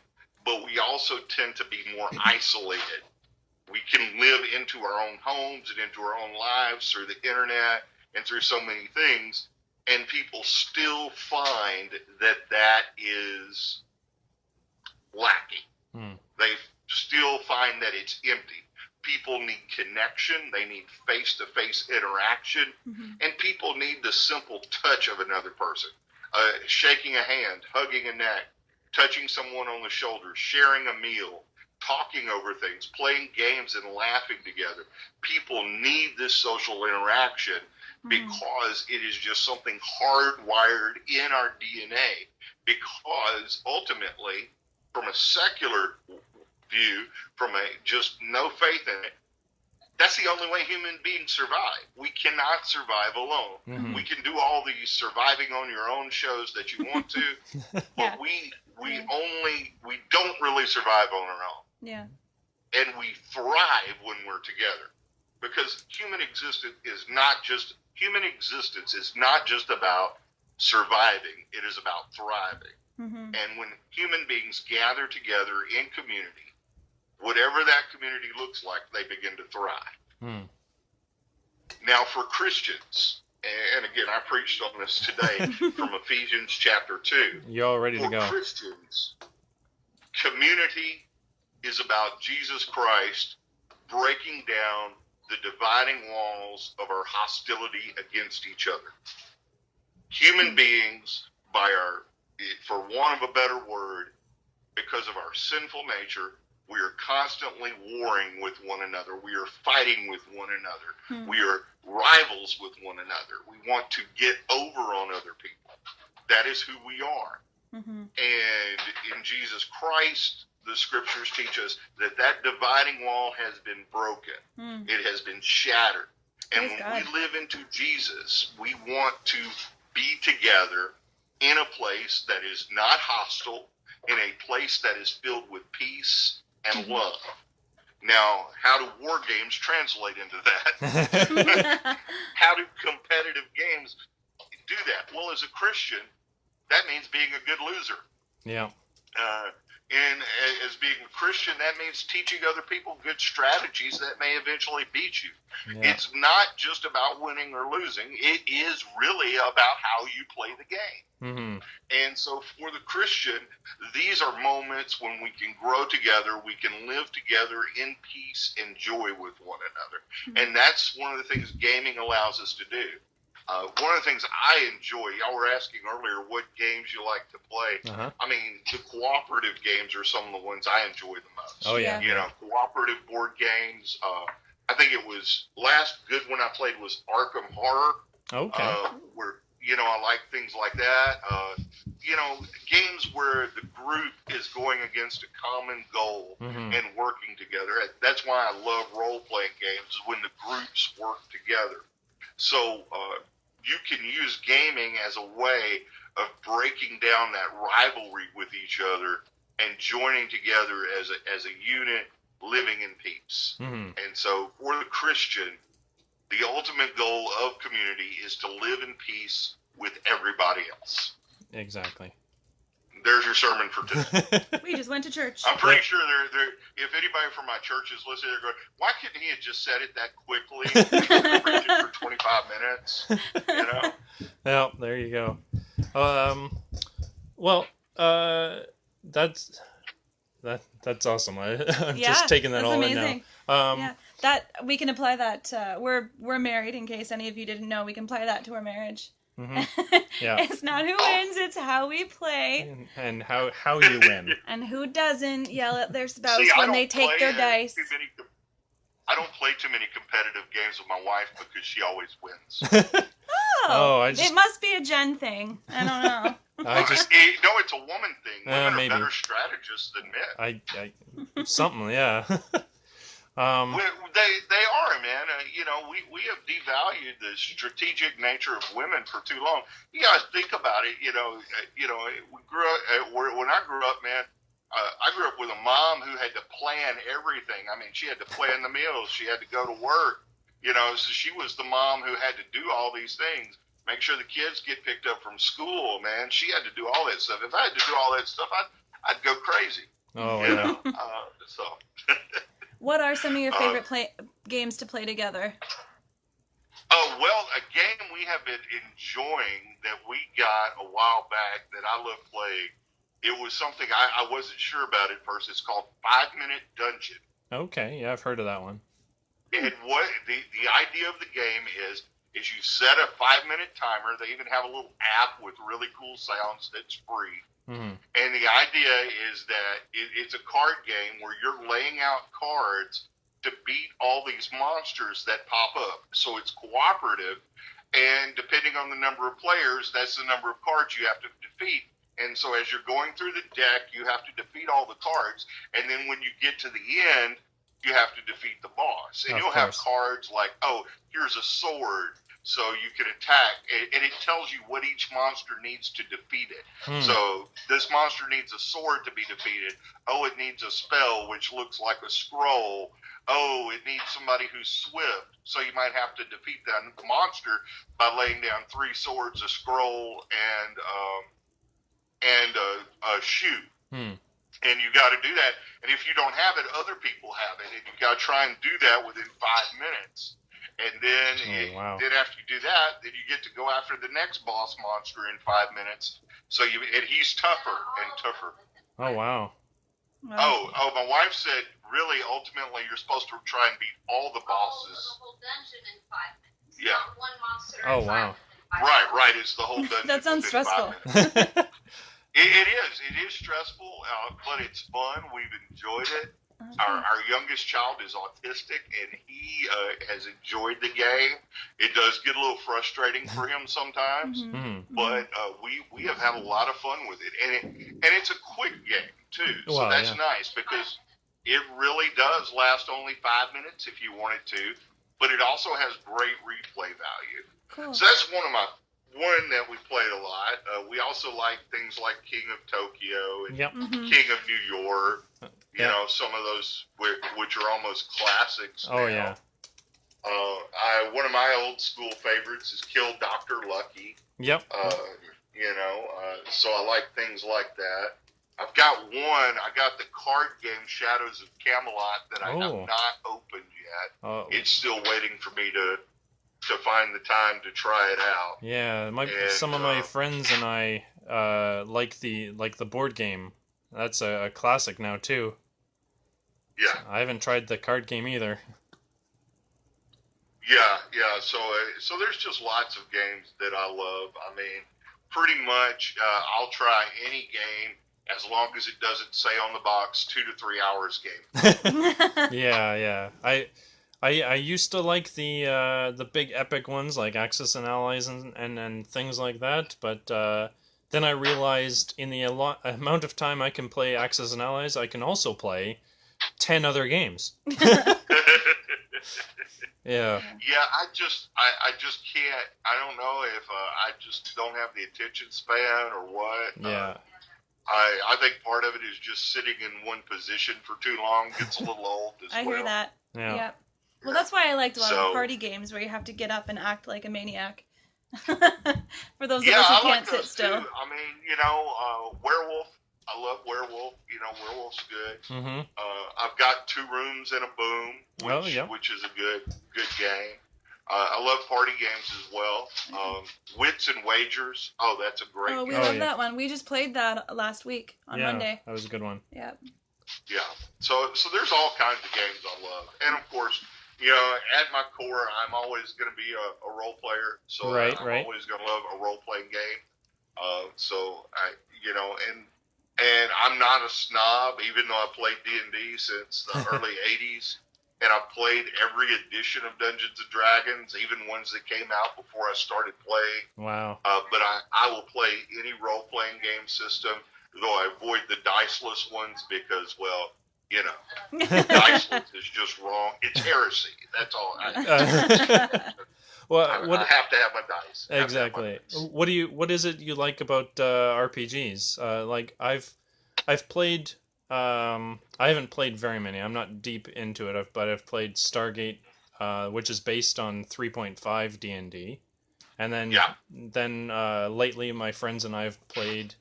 but we also tend to be more isolated. We can live into our own homes and into our own lives through the internet and through so many things, and people still find that is lacking. Mm. They still find that it's empty. People need connection. They need face-to-face interaction. Mm-hmm. And people need the simple touch of another person. Shaking a hand, hugging a neck, touching someone on the shoulder, sharing a meal, talking over things, playing games and laughing together. People need this social interaction because it is just something hardwired in our DNA. Because ultimately, from a secular view, from a just no faith in it, that's the only way human beings survive. We cannot survive alone. Mm-hmm. We can do all these surviving on your own shows that you want to, but we don't really survive on our own. Yeah. And we thrive when we're together, because human existence is not just about surviving. It is about thriving. Mm-hmm. And when human beings gather together in community, whatever that community looks like, they begin to thrive. Mm. Now, for Christians, and again, I preached on this today from Ephesians chapter 2. You're all ready to go. For Christians, community is about Jesus Christ breaking down the dividing walls of our hostility against each other. Human beings, for want of a better word, because of our sinful nature, We are constantly warring with one another. We are fighting with one another. We are rivals with one another. We want to get over on other people. That is who we are. And in Jesus Christ, the scriptures teach us that that dividing wall has been broken. It has been shattered. And when we live into Jesus, we want to be together in a place that is not hostile, in a place that is filled with peace and love. Now, how do war games translate into that? How do competitive games do that? Well, as a Christian, that means being a good loser. Yeah. And as being a Christian, that means teaching other people good strategies that may eventually beat you. Yeah. It's not just about winning or losing. It is really about how you play the game. And so for the Christian, these are moments when we can grow together, we can live together in peace and joy with one another. And that's one of the things gaming allows us to do. One of the things I enjoy, y'all were asking earlier what games you like to play. I mean, the cooperative games are some of the ones I enjoy the most. Oh, yeah. You know, cooperative board games. I think it was last good one I played was Arkham Horror. Okay. Where, you know, I like things like that. You know, games where the group is going against a common goal and working together. That's why I love role-playing games, is when the groups work together. So, you can use gaming as a way of breaking down that rivalry with each other and joining together as a unit, living in peace. And so for the Christian, the ultimate goal of community is to live in peace with everybody else. Exactly. There's your sermon for today. We just went to church. I'm pretty sure if anybody from my church is listening, they're going, why couldn't he have just said it that quickly? Preach it for 25 minutes, you know? Well, there you go. That's awesome. I'm just taking that all amazing. in now. Yeah, that we can apply that. We're married. In case any of you didn't know, we can apply that to our marriage. Yeah. It's not who wins, it's how we play. And how you win. And who doesn't yell at their spouse when they take their dice. I don't play too many competitive games with my wife because she always wins. It must be a Jen thing. I don't know. No, it's a woman thing. Women maybe. are better strategists than men. Something, yeah. They are, man. You know, we have devalued the strategic nature of women for too long. You guys think about it. You know, we grew up when I grew up, man. I grew up with a mom who had to plan everything. I mean, she had to plan the meals. She had to go to work. You know, so she was the mom who had to do all these things. Make sure the kids get picked up from school, man. She had to do all that stuff. If I had to do all that stuff, I'd go crazy. Oh, you yeah. know? What are some of your favorite games to play together? Well, a game we have been enjoying that we got a while back that I love playing. It was something I wasn't sure about at first. It's called 5 Minute Dungeon. Okay, yeah, I've heard of that one. And what the idea of the game is you set a 5-minute timer. They even have a little app with really cool sounds that's free. And the idea is that it's a card game where you're laying out cards to beat all these monsters that pop up. So it's cooperative, and depending on the number of players, that's the number of cards you have to defeat. And so as you're going through the deck, you have to defeat all the cards, and then when you get to the end, you have to defeat the boss. And you'll have cards like, oh, here's a sword, so you can attack, and it tells you what each monster needs to defeat it. So this monster needs a sword to be defeated. Oh, it needs a spell, which looks like a scroll. Oh, it needs somebody who's swift. So you might have to defeat that monster by laying down 3 swords, a scroll, and a shoe. And you got to do that. And if you don't have it, other people have it. And you got to try and do that within 5 minutes. And then, then after you do that, then you get to go after the next boss monster in 5 minutes. So and he's tougher and tougher. Oh, wow. Oh, my wife said, really, ultimately, you're supposed to try and beat all the bosses. The whole dungeon in 5 minutes. Yeah. Not one monster. Oh, wow. Right. It's the whole dungeon. That sounds stressful. It is stressful, but it's fun. We've enjoyed it. Our youngest child is autistic, and he has enjoyed the game. It does get a little frustrating for him sometimes, but we have had a lot of fun with it, and it's a quick game too. So that's nice because it really does last only 5 minutes if you want it to, but it also has great replay value. Cool. So that's one that we played a lot. We also like things like King of Tokyo and King of New York. You know, some of those which are almost classics now. Oh, yeah. One of my old school favorites is Kill Dr. Lucky. Yep. So I like things like that. I've got I got the card game Shadows of Camelot that I have not opened yet. It's still waiting for me to find the time to try it out. Yeah, some of my friends and I like the board game. That's a classic now too. Yeah. I haven't tried the card game either. Yeah. So there's just lots of games that I love. I mean, pretty much I'll try any game as long as it doesn't say on the box 2 to 3 hours game. Yeah. I used to like the big epic ones like Axis and Allies and things like that, but then I realized in the amount of time I can play Axis and Allies, I can also play 10 other games. Yeah. Yeah, I just can't. I don't know if I just don't have the attention span or what. Yeah. I think part of it is just sitting in one position for too long gets a little old as well. I hear that. Yeah. Yep. Well, that's why I liked a lot of the party games where you have to get up and act like a maniac. For those of us who can't sit still. Too. I mean, Werewolf. I love Werewolf. Werewolf's good. Mm-hmm. I've got Two Rooms and a Boom, which is a good game. I love party games as well. Wits and Wagers. Oh, that's a great game. We love that one. We just played that last week on Monday. That was a good one. Yep. Yeah. So there's all kinds of games I love. And, of course, at my core, I'm always going to be a role player. So I'm always going to love a role-playing game. And I'm not a snob, even though I played D&D since the early 80s. And I've played every edition of Dungeons & Dragons, even ones that came out before I started playing. Wow. But I will play any role-playing game system, though I avoid the diceless ones because, well, diceless is just wrong. It's heresy. That's all. Well, I have to have my dice. Exactly. What is it you like about RPGs? Like I've played. I haven't played very many. I'm not deep into it, but I've played Stargate, which is based on 3.5 D&D, and then lately my friends and I have played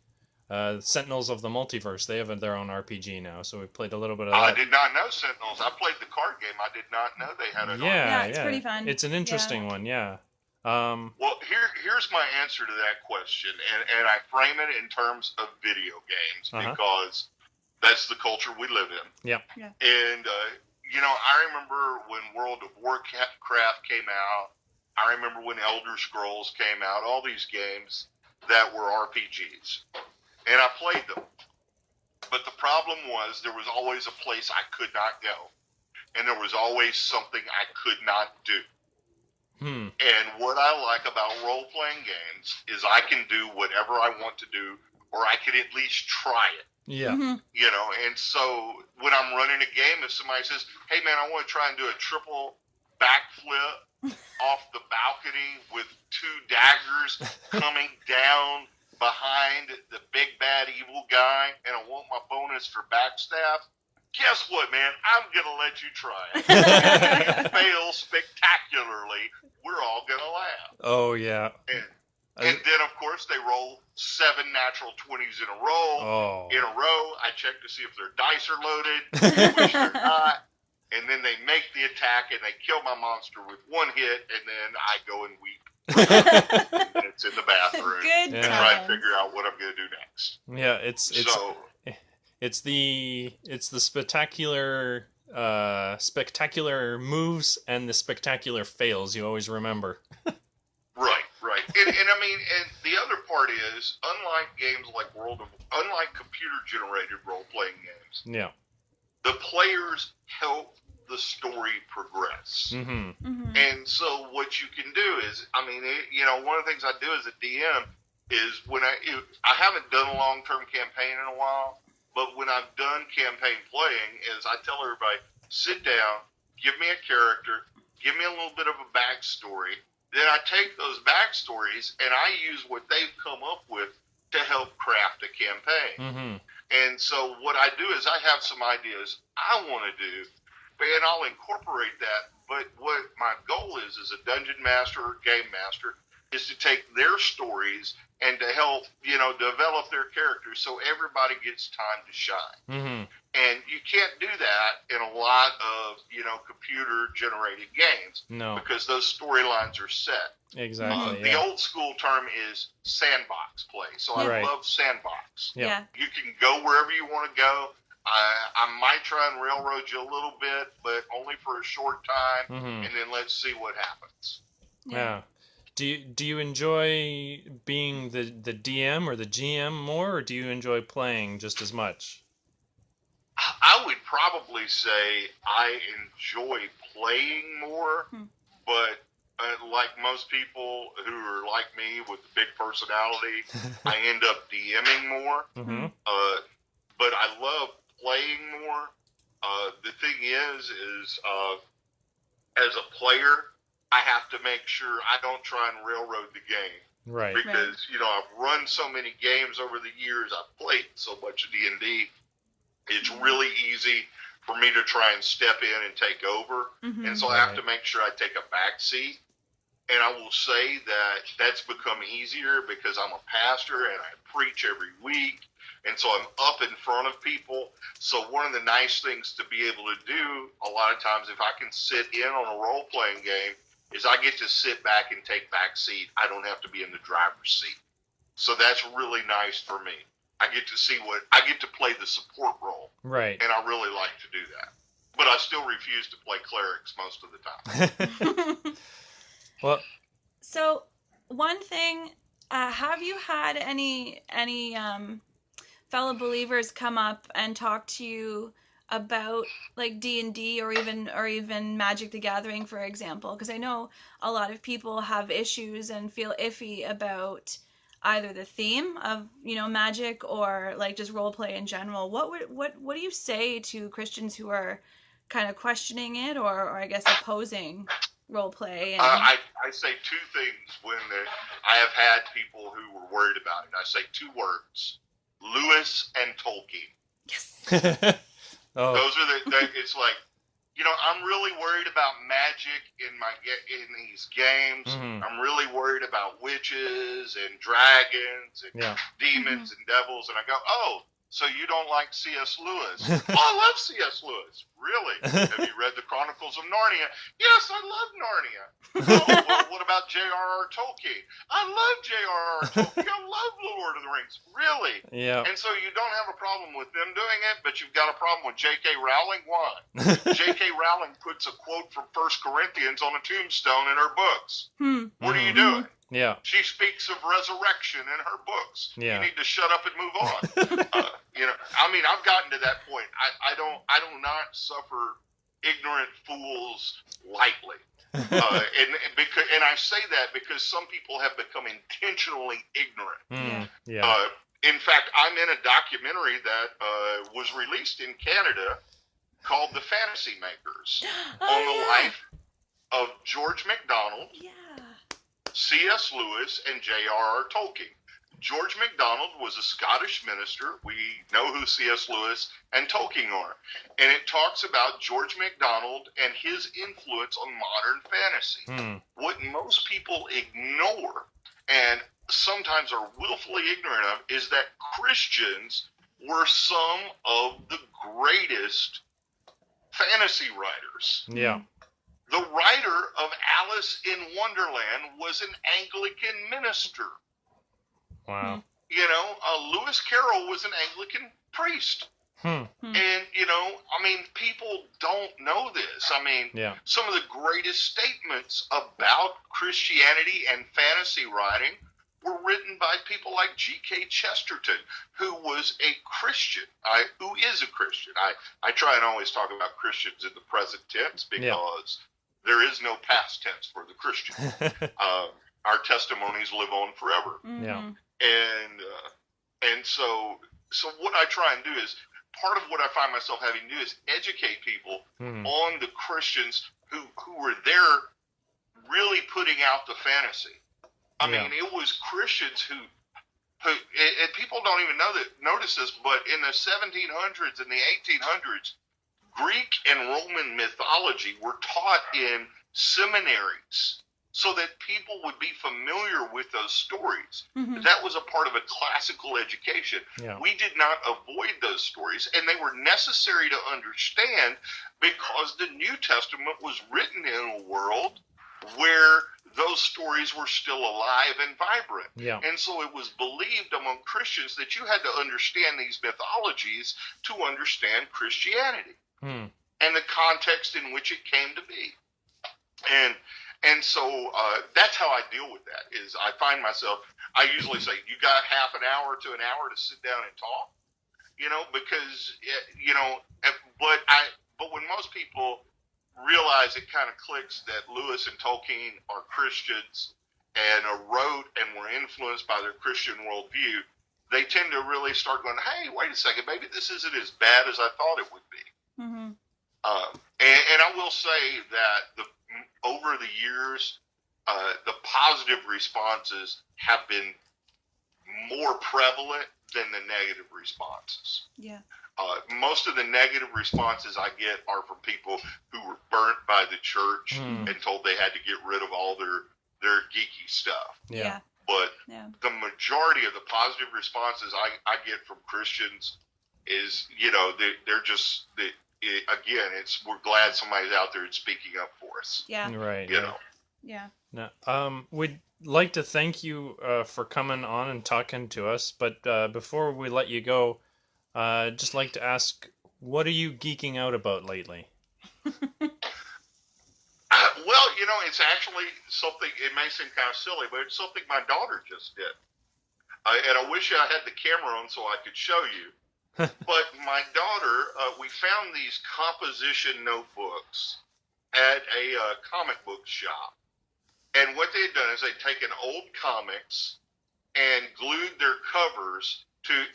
Sentinels of the Multiverse. They have their own RPG now, so we played a little bit of that. I did not know Sentinels. I played the card game. I did not know they had an RPG. Yeah, it's pretty fun. It's an interesting one, yeah. Well, here's my answer to that question, and I frame it in terms of video games because that's the culture we live in. Yeah. And, I remember when World of Warcraft came out. I remember when Elder Scrolls came out. All these games that were RPGs. And I played them. But the problem was there was always a place I could not go. And there was always something I could not do. And what I like about role-playing games is I can do whatever I want to do, or I can at least try it. Yeah. And so when I'm running a game, if somebody says, hey, man, I want to try and do a triple backflip off the balcony with 2 daggers coming down behind the big bad evil guy, and I want my bonus for backstab, guess what, man? I'm going to let you try it. And if you fail spectacularly, we're all going to laugh. Oh, yeah. And then, of course, they roll 7 natural 20s in a row. In a row, I check to see if their dice are loaded, which they're not. And then they make the attack, and they kill my monster with 1 hit, and then I go and weep. It's in the bathroom. Good and try and figure out what I'm going to do next. Yeah, it's the spectacular moves and the spectacular fails you always remember. Right. And I mean, and the other part is, unlike games like unlike computer generated role playing games. Yeah. the players help the story progress. And so what you can do is, I mean, one of the things I do as a DM is when I haven't done a long-term campaign in a while, but when I've done campaign playing is I tell everybody, sit down, give me a character, give me a little bit of a backstory. Then I take those backstories and I use what they've come up with to help craft a campaign. And so what I do is I have some ideas I want to do, and I'll incorporate that. But what my goal is as a dungeon master or game master is to take their stories and to help, develop their characters so everybody gets time to shine. And you can't do that in a lot of, computer-generated games. No. Because those storylines are set. Exactly. The old school term is sandbox play. So I love sandbox. Yeah. You can go wherever you want to go. I might try and railroad you a little bit, but only for a short time, and then let's see what happens. Yeah. Do you enjoy being the DM or the GM more, or do you enjoy playing just as much? I would probably say I enjoy playing more, but like most people who are like me with a big personality, I end up DMing more. But I love playing more. The thing is as a player, I have to make sure I don't try and railroad the game. Right. Because, I've run so many games over the years. I've played so much D&D. It's really easy for me to try and step in and take over. And so I have to make sure I take a back seat. And I will say that that's become easier because I'm a pastor and I preach every week. And so I'm up in front of people. So one of the nice things to be able to do a lot of times, if I can sit in on a role-playing game, is I get to sit back and take back seat. I don't have to be in the driver's seat. So that's really nice for me. I get to play the support role. Right. And I really like to do that. But I still refuse to play clerics most of the time. Well, so one thing, have you had any fellow believers come up and talk to you about like D&D or even Magic the Gathering, for example? Because I know a lot of people have issues and feel iffy about either the theme of Magic or like just role play in general. What do you say to Christians who are kind of questioning it or I guess opposing role play? And... I say two things when I have had people who were worried about it. I say two words: Lewis and Tolkien. Yes. Oh. Those are it's like, I'm really worried about magic in these games. I'm really worried about witches and dragons and demons and devils. And I go, oh, so you don't like C.S. Lewis? Oh, I love C.S. Lewis. Really? Have you read the Chronicles of Narnia? Yes, I love Narnia. Oh, well, what about J.R.R. Tolkien? I love J.R.R. Tolkien. I love Lord of the Rings. Really? Yeah. And so you don't have a problem with them doing it, but you've got a problem with J.K. Rowling. Why? J.K. Rowling puts a quote from 1 Corinthians on a tombstone in her books. What are you doing? Yeah. She speaks of resurrection in her books. Yeah. You need to shut up and move on. I've gotten to that point. I do not suffer ignorant fools lightly. And I say that because some people have become intentionally ignorant. In fact, I'm in a documentary that was released in Canada called The Fantasy Makers on the life of George MacDonald, C.S. Lewis, and J.R.R. Tolkien. George MacDonald was a Scottish minister. We know who C.S. Lewis and Tolkien are. And it talks about George MacDonald and his influence on modern fantasy. What most people ignore and sometimes are willfully ignorant of is that Christians were some of the greatest fantasy writers. Yeah. The writer of Alice in Wonderland was an Anglican minister. Wow. Lewis Carroll was an Anglican priest. And, people don't know this. Some of the greatest statements about Christianity and fantasy writing were written by people like G.K. Chesterton, who was a Christian, who is a Christian. I try and always talk about Christians in the present tense because there is no past tense for the Christian. Our testimonies live on forever. Yeah. And so what I try and do is, part of what I find myself having to do is educate people on the Christians who were there really putting out the fantasy. I mean, it was Christians who and people don't even notice this, but in the 1700s and the 1800s, Greek and Roman mythology were taught in seminaries so that people would be familiar with those stories. That was a part of a classical education. Yeah. We did not avoid those stories, and they were necessary to understand because the New Testament was written in a world where those stories were still alive and vibrant. Yeah. And so it was believed among Christians that you had to understand these mythologies to understand Christianity and the context in which it came to be. And so that's how I deal with that. Is I find myself, I usually say, you got half an hour to an hour to sit down and talk, because but when most people realize, it kind of clicks that Lewis and Tolkien are Christians and wrote and were influenced by their Christian worldview, they tend to really start going, hey, wait a second, maybe this isn't as bad as I thought it would be. And I will say that over the years, the positive responses have been more prevalent than the negative responses. Yeah. Most of the negative responses I get are from people who were burnt by the church and told they had to get rid of all their geeky stuff. Yeah. But the majority of the positive responses I get from Christians is, they're just, again, we're glad somebody's out there and speaking up for us. Yeah. Right. Yeah. Now, we'd like to thank you for coming on and talking to us, but before we let you go, just like to ask, what are you geeking out about lately? Well, it's actually something, it may seem kind of silly, but it's something my daughter just did. And I wish I had the camera on so I could show you. But my daughter, we found these composition notebooks at a comic book shop. And what they'd done is they'd taken old comics and glued their covers to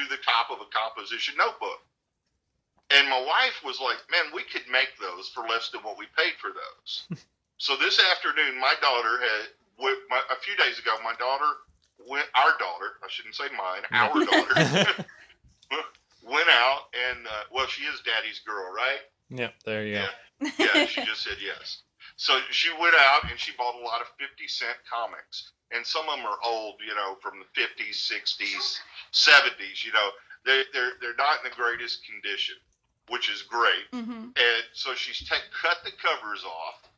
the top of a composition notebook. And my wife was like, man, we could make those for less than what we paid for those. So this afternoon, my daughter a few days ago, our daughter, I shouldn't say mine, our daughter, went out and, she is daddy's girl, right? Yep, there you go. Yeah, she just said yes. So she went out and she bought a lot of 50-cent comics. And some of them are old, from the 50s, 60s, 70s, they're not in the greatest condition, which is great. And so she's cut the covers off,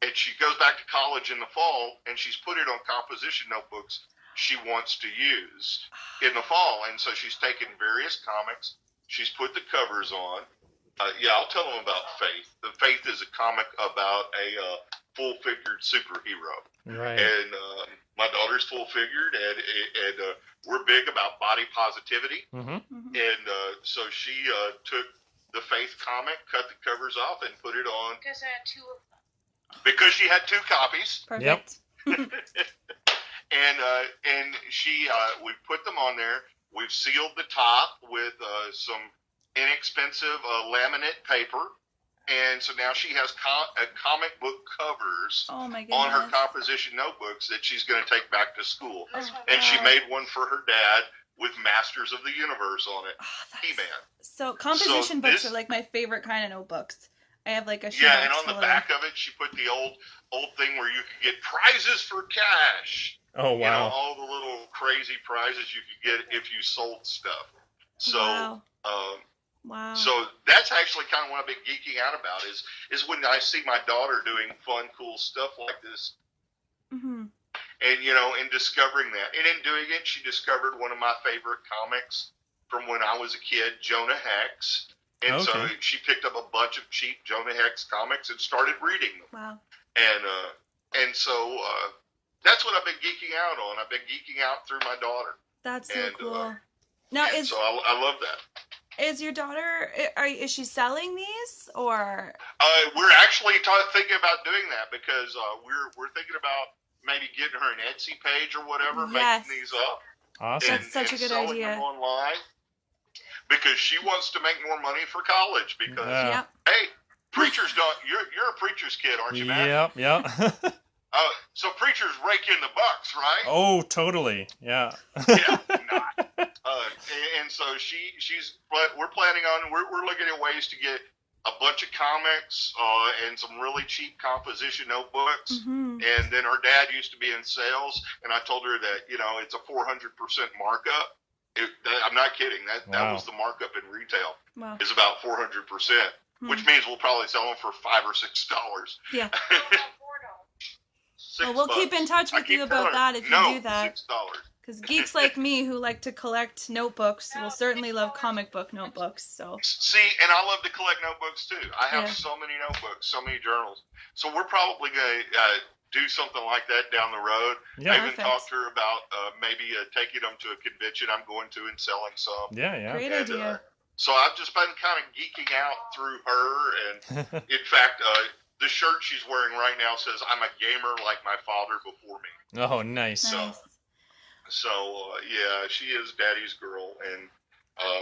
and she goes back to college in the fall, and she's put it on composition notebooks she wants to use in the fall. And so she's taken various comics, she's put the covers on. I'll tell them about Faith. The Faith is a comic about a full-figured superhero. Right. And my daughter's full-figured, and we're big about body positivity. And so she took the Faith comic, cut the covers off, and put it on. Because I had two of them. Because she had two copies. Perfect. Yep. And she, we put them on there. We've sealed the top with some inexpensive laminate paper. And so now she has comic book covers on her composition notebooks that she's going to take back to school. Oh, and she made one for her dad with Masters of the Universe on it. He-Man. So composition books are like my favorite kind of notebooks. I have like a and on the back of it, she put the old thing where you could get prizes for cash. Oh, wow. All the little crazy prizes you could get if you sold stuff. So, wow. So that's actually kind of what I've been geeking out about is when I see my daughter doing fun, cool stuff like this. And, and discovering that. And in doing it, she discovered one of my favorite comics from when I was a kid, Jonah Hex. And so she picked up a bunch of cheap Jonah Hex comics and started reading them. Wow. And so that's what I've been geeking out on. I've been geeking out through my daughter. That's so cool. Now, so I love that. Is your daughter, is she selling these, or? We're actually thinking about doing that because we're thinking about maybe getting her an Etsy page or whatever, making these up. Awesome. That's such a good selling idea. them online because she wants to make more money for college because, hey, preachers don't, you're a preacher's kid, aren't you, Matt? Yep. So preachers rake in the bucks, right? Oh, totally. Yeah. Yeah, not. And so we're planning on, we're looking at ways to get a bunch of comics and some really cheap composition notebooks. Mm-hmm. And then her dad used to be in sales, and I told her that, it's a 400% markup. I'm not kidding. That was the markup in retail. Wow. Is about 400%, which means we'll probably sell them for $5 or $6. Yeah. $6. Well, we'll keep in touch with you about that if you do that. $6. Because geeks like me who like to collect notebooks will certainly love comic book notebooks. So see, and I love to collect notebooks too. I have so many notebooks, so many journals. So we're probably going to do something like that down the road. Yeah. I even talked to her about maybe taking them to a convention I'm going to and selling some. Yeah. Great idea. So I've just been kind of geeking out through her, and in fact, the shirt she's wearing right now says, "I'm a gamer like my father before me." Oh, nice. So yeah, she is Daddy's girl, and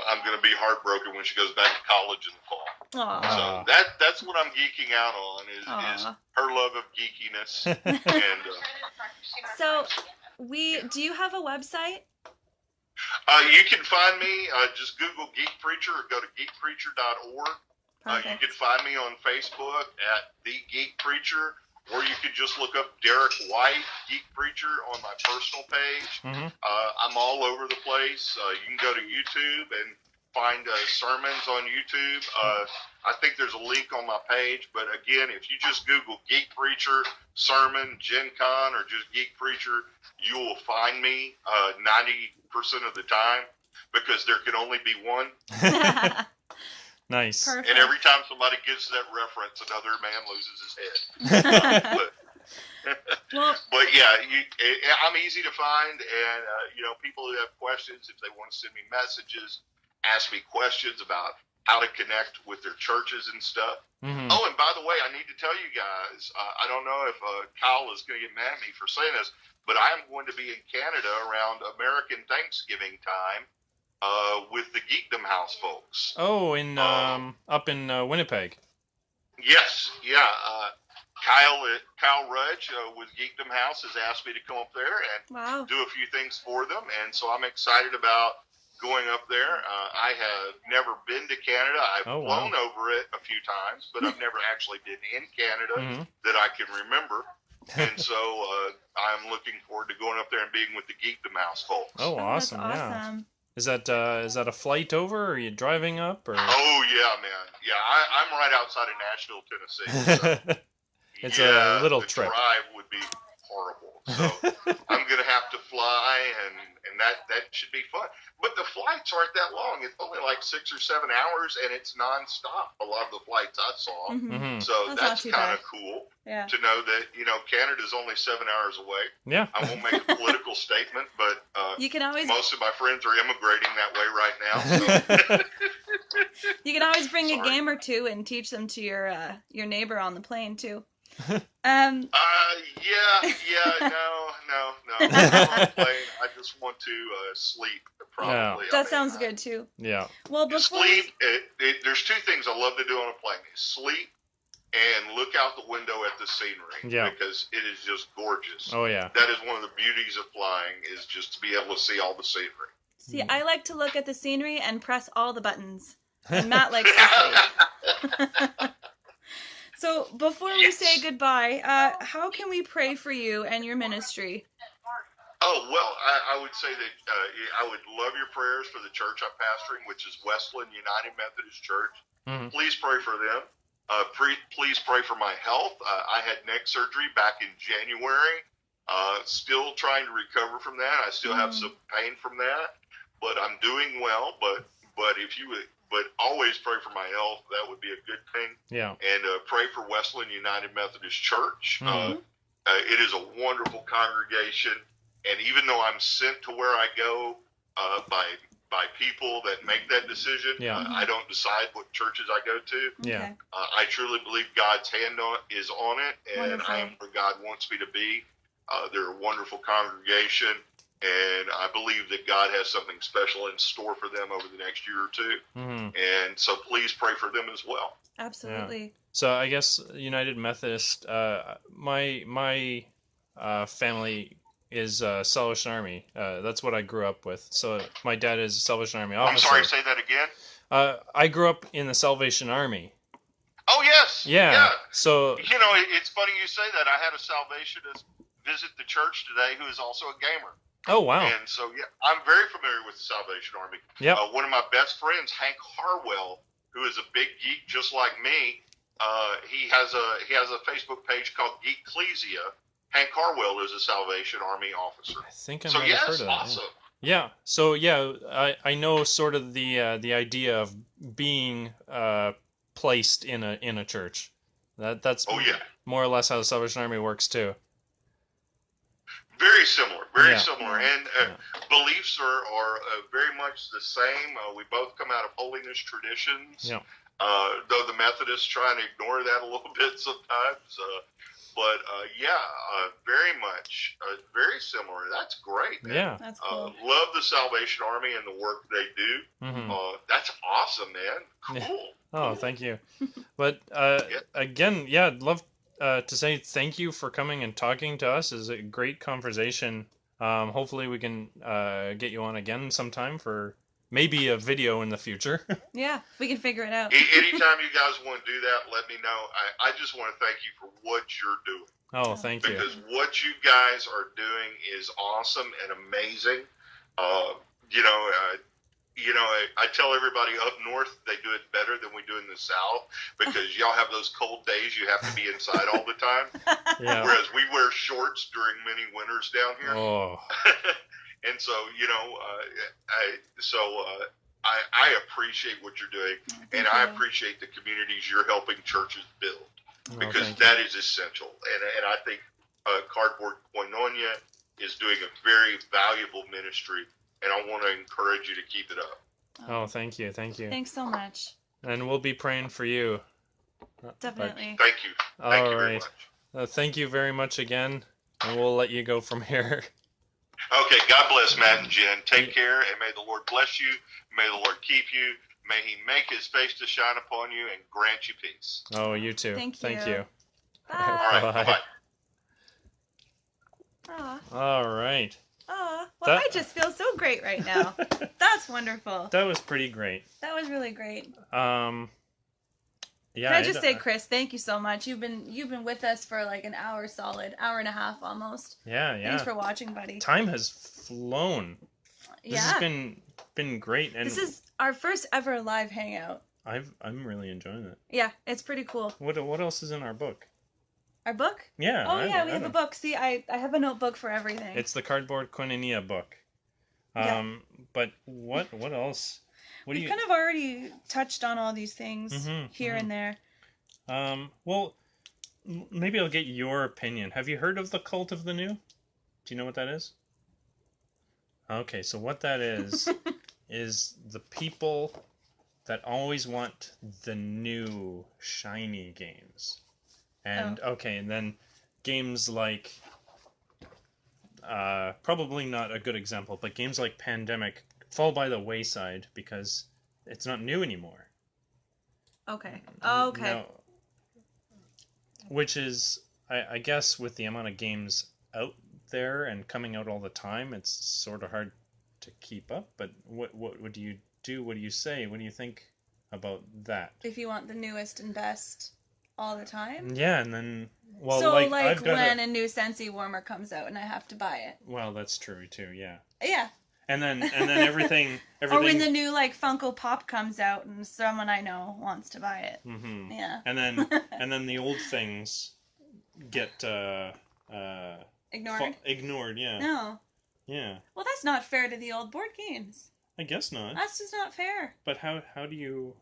I'm going to be heartbroken when she goes back to college in the fall. Aww. So that's what I'm geeking out on is her love of geekiness. And so do you have a website? You can find me. Just Google Geek Preacher or go to geekpreacher.org. You can find me on Facebook at The Geek Preacher, or you could just look up Derek White, Geek Preacher, on my personal page. Mm-hmm. I'm all over the place. You can go to YouTube and find sermons on YouTube. I think there's a link on my page, but again, if you just Google Geek Preacher, sermon, Gen Con, or just Geek Preacher, you will find me 90% of the time because there can only be one. Nice. Perfect. And every time somebody gets that reference, another man loses his head. But yeah, I'm easy to find, and people who have questions, if they want to send me messages, ask me questions about how to connect with their churches and stuff. Mm-hmm. Oh, and by the way, I need to tell you guys, I don't know if Kyle is going to get mad at me for saying this, but I am going to be in Canada around American Thanksgiving time. With the Geekdom House folks. Oh, up in Winnipeg. Yes, yeah. Kyle Rudge with Geekdom House has asked me to come up there and do a few things for them, and so I'm excited about going up there. I have never been to Canada. I've flown over it a few times, but I've never actually been in Canada that I can remember. And so I'm looking forward to going up there and being with the Geekdom House folks. Oh, awesome! Yeah. Is that a flight over, or are you driving up? Or? Oh, yeah, man. Yeah, I'm right outside of Nashville, Tennessee. So, it's a little trip. The drive would be horrible. So I'm going to have to fly, and that should be fun. But the flights aren't that long. It's only like 6 or 7 hours, and it's nonstop, a lot of the flights I saw. Mm-hmm. So that's kind of cool to know that, Canada's only 7 hours away. Yeah. I won't make a political statement, but you can always... most of my friends are immigrating that way right now. So. You can always bring a game or two and teach them to your neighbor on the plane, too. No. I just want to sleep. Probably. That sounds good too. Yeah. Well, before sleep. There's two things I love to do on a plane: sleep and look out the window at the scenery. Yeah. Because it is just gorgeous. Oh yeah. That is one of the beauties of flying, is just to be able to see all the scenery. See, I like to look at the scenery and press all the buttons, and Matt likes to sleep. So before we say goodbye, how can we pray for you and your ministry? Oh, well, I would say that I would love your prayers for the church I'm pastoring, which is Westland United Methodist Church. Mm-hmm. Please pray for them. Please pray for my health. I had neck surgery back in January. Still trying to recover from that. I still have some pain from that, but I'm doing well. But if you would, but always pray for my health. That would be a good thing. Yeah. And pray for Westland United Methodist Church. Mm-hmm. It is a wonderful congregation, and even though I'm sent to where I go by people that make that decision, I don't decide what churches I go to. Yeah. I truly believe God's hand is on it, and Wonderful. I am where God wants me to be. They're a wonderful congregation, and I believe that God has something special in store for them over the next year or two. And so please pray for them as well. Absolutely. Yeah. So I guess United Methodist, my family is Salvation Army. That's what I grew up with. So my dad is a Salvation Army officer. I'm sorry, say that again? I grew up in the Salvation Army. Oh, yes. Yeah. So, it's funny you say that. I had a Salvationist visit the church today who is also a gamer. Oh, wow. And so, I'm very familiar with the Salvation Army. Yep. One of my best friends, Hank Harwell, who is a big geek just like me, he has a Facebook page called Geek Ecclesia. Hank Harwell is a Salvation Army officer. I think I might have heard of that. Awesome. Yeah. So I know sort of the idea of being placed in a church. That's more or less how the Salvation Army works too. Very similar, very similar, and beliefs are very much the same. We both come out of holiness traditions. Yeah. Though the Methodists try and ignore that a little bit sometimes. But very much, very similar. That's great, man. Yeah, that's cool. Love the Salvation Army and the work they do. That's awesome, man. Cool. Oh, thank you. But again, I'd love to say thank you for coming and talking to us. It's a great conversation. Hopefully we can get you on again sometime for maybe a video in the future. Yeah, we can figure it out. Anytime you guys want to do that, let me know. I just want to thank you for what you're doing. Oh, thank you. Because what you guys are doing is awesome and amazing. I tell everybody up north they do it better than we do in the south because y'all have those cold days you have to be inside all the time. Yeah. Whereas we wear shorts during many winters down here. Oh. And so, I appreciate what you're doing, and I appreciate the communities you're helping churches build, because that is essential. And I think Cardboard Koinonia is doing a very valuable ministry, and I want to encourage you to keep it up. Oh, thank you. Thanks so much. And we'll be praying for you. Definitely. Thank you. Thank you very much. Thank you very much again, and we'll let you go from here. Okay, God bless Matt and Jen. Take care, and may the Lord bless you. May the Lord keep you. May He make His face to shine upon you and grant you peace. Oh, you too. Thank you. All Bye. right, bye-bye. All right. Well, I just feel so great right now. That's wonderful. That was pretty great. That was really great. Yeah. Can I just say, Chris, thank you so much. You've been with us for like an hour solid, hour and a half almost. Yeah. Thanks for watching, buddy. Time has flown. Yeah. This has been great, and this is our first ever live hangout. I'm really enjoying it. Yeah, it's pretty cool. What else is in our book? Our book? Yeah. Oh, we have a book. See, I have a notebook for everything. It's the Cardboard Koinonia book. But what else? We've kind of already touched on all these things here and there. Well, maybe I'll get your opinion. Have you heard of the Cult of the New? Do you know what that is? Okay, so what that is is the people that always want the new shiny games. And and then games like probably not a good example, but games like Pandemic fall by the wayside because it's not new anymore. Okay. Now, which is, I guess, with the amount of games out there and coming out all the time, it's sort of hard to keep up. But what do you do? What do you say? What do you think about that? If you want the newest and best all the time? Yeah, and then like when a new Sensi warmer comes out and I have to buy it. Well, that's true too. Yeah. Yeah. And then everything. Or when the new like Funko Pop comes out and someone I know wants to buy it. Mm-hmm. Yeah. And then the old things get ignored. Ignored. Yeah. No. Yeah. Well, that's not fair to the old board games. I guess not. That's just not fair. But how do you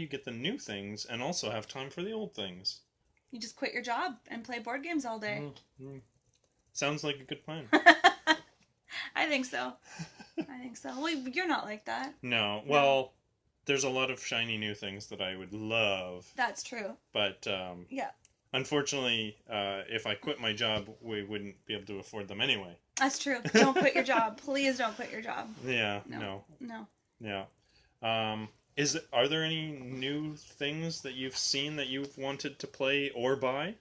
get the new things and also have time for the old things? You just quit your job and play board games all day. Sounds like a good plan. I think so. Well, you're not like that. No. Well, there's a lot of shiny new things that I would love. That's true. But, yeah. Unfortunately, if I quit my job, we wouldn't be able to afford them anyway. That's true. Don't quit your job. Please don't quit your job. Yeah. No. Yeah. Are there any new things that you've seen that you've wanted to play or buy?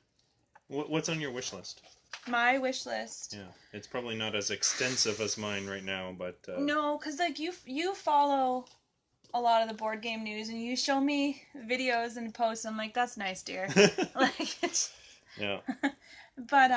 What's on your wish list? My wish list. Yeah, it's probably not as extensive as mine right now, but no, because like you follow a lot of the board game news, and you show me videos and posts. I'm like, that's nice, dear. Like, yeah. But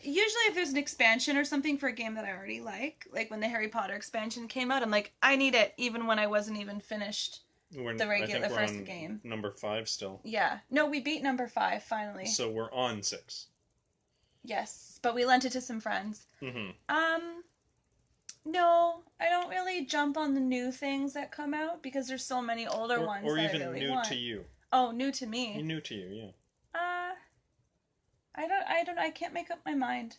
usually if there's an expansion or something for a game that I already like when the Harry Potter expansion came out, I'm like, I need it, even when I wasn't even finished the first game. Number 5 still. Yeah. No, we beat number 5 finally. So we're on 6. Yes, but we lent it to some friends. Mm-hmm. No, I don't really jump on the new things that come out because there's so many older ones that I really want. Or even new to you. Oh, new to me. New to you, yeah. I can't make up my mind.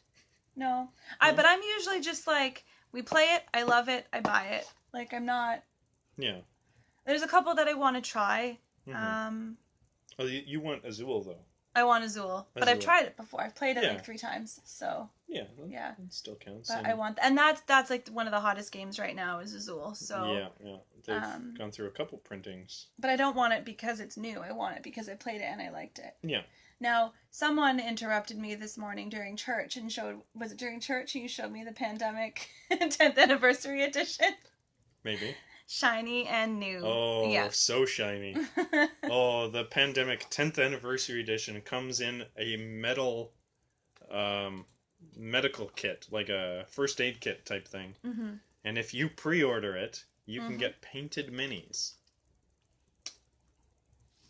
No. But I'm usually just like, we play it, I love it, I buy it. Like, I'm not... Yeah. There's a couple that I want to try. Mm-hmm. Oh, you want Azul, though. I want Azul. But I've tried it before. I've played it like 3 times, so... Yeah. That still counts. But I want... And that's like one of the hottest games right now is Azul, so... Yeah. They've gone through a couple printings. But I don't want it because it's new. I want it because I played it and I liked it. Yeah. Now, someone interrupted me this morning during church and was it during church? You showed me the Pandemic 10th Anniversary Edition? Maybe. Shiny and new. Oh, yeah. So shiny. Oh, the Pandemic 10th Anniversary Edition comes in a metal medical kit, like a first aid kit type thing. Mm-hmm. And if you pre-order it, you can get painted minis.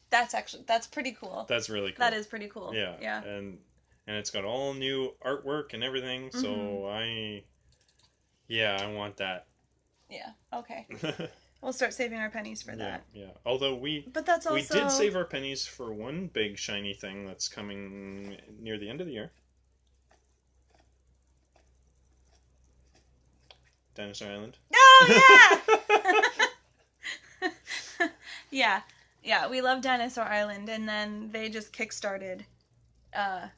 That's pretty cool. That's really cool. That is pretty cool. Yeah. And it's got all new artwork and everything, so I want that. Yeah, okay. We'll start saving our pennies for that. Yeah. Although we did save our pennies for one big shiny thing that's coming near the end of the year. Dinosaur Island. Oh, yeah! Yeah, we love Dinosaur Island, and then they just kickstarted an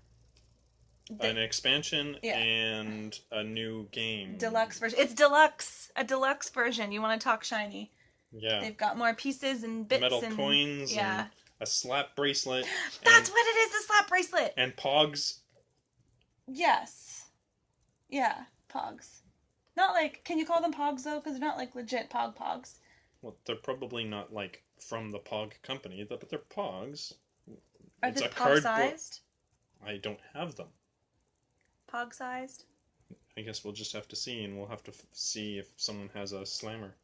expansion and a new game. Deluxe version. It's deluxe! A deluxe version. You want to talk shiny. Yeah. They've got more pieces and bits metal coins and a slap bracelet. That's what it is, a slap bracelet! And pogs. Yes. Yeah, pogs. Not like, can you call them pogs though? Because they're not like legit pogs. Well, they're probably not like from the Pog company, but they're Pogs. Are they Pog-sized? I don't have them. Pog-sized? I guess we'll just have to see, and we'll have to see if someone has a slammer.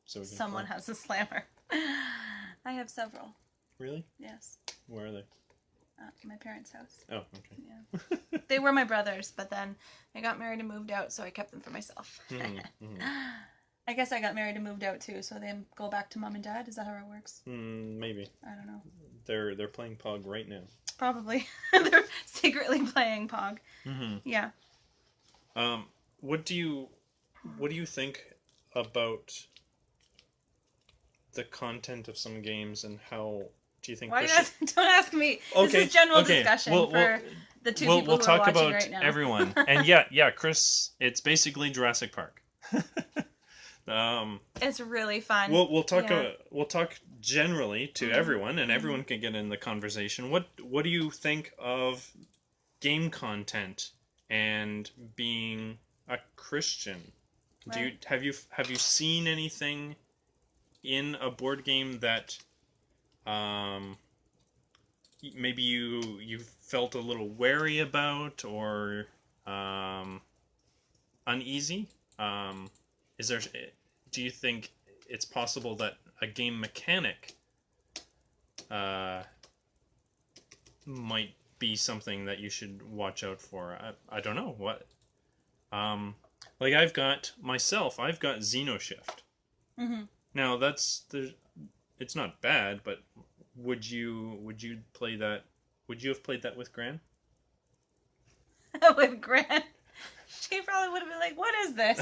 So someone has a slammer. I have several. Really? Yes. Where are they? My parents' house. Oh, okay. Yeah. They were my brothers, but then I got married and moved out, so I kept them for myself. I guess I got married and moved out too, so they go back to mom and dad. Is that how it works? Maybe. I don't know. They're playing Pog right now. Probably. They're secretly playing Pog. Mm-hmm. Yeah. What do you think about the content of some games, and how do you think? Don't ask me. Okay. This is general discussion for the two people who are watching right now. We'll talk about everyone. And yeah, Chris, it's basically Jurassic Park. It's really fun. We'll talk generally to everyone, and everyone can get in the conversation. What do you think of game content and being a Christian? Right. Have you seen anything in a board game that maybe you felt a little wary about or uneasy? Do you think it's possible that a game mechanic might be something that you should watch out for? I don't know what. Like I've got Xenoshift. Mm-hmm. Now it's not bad, but would you play that? Would you have played that with Gran? With Gran, she probably would have been like, "What is this?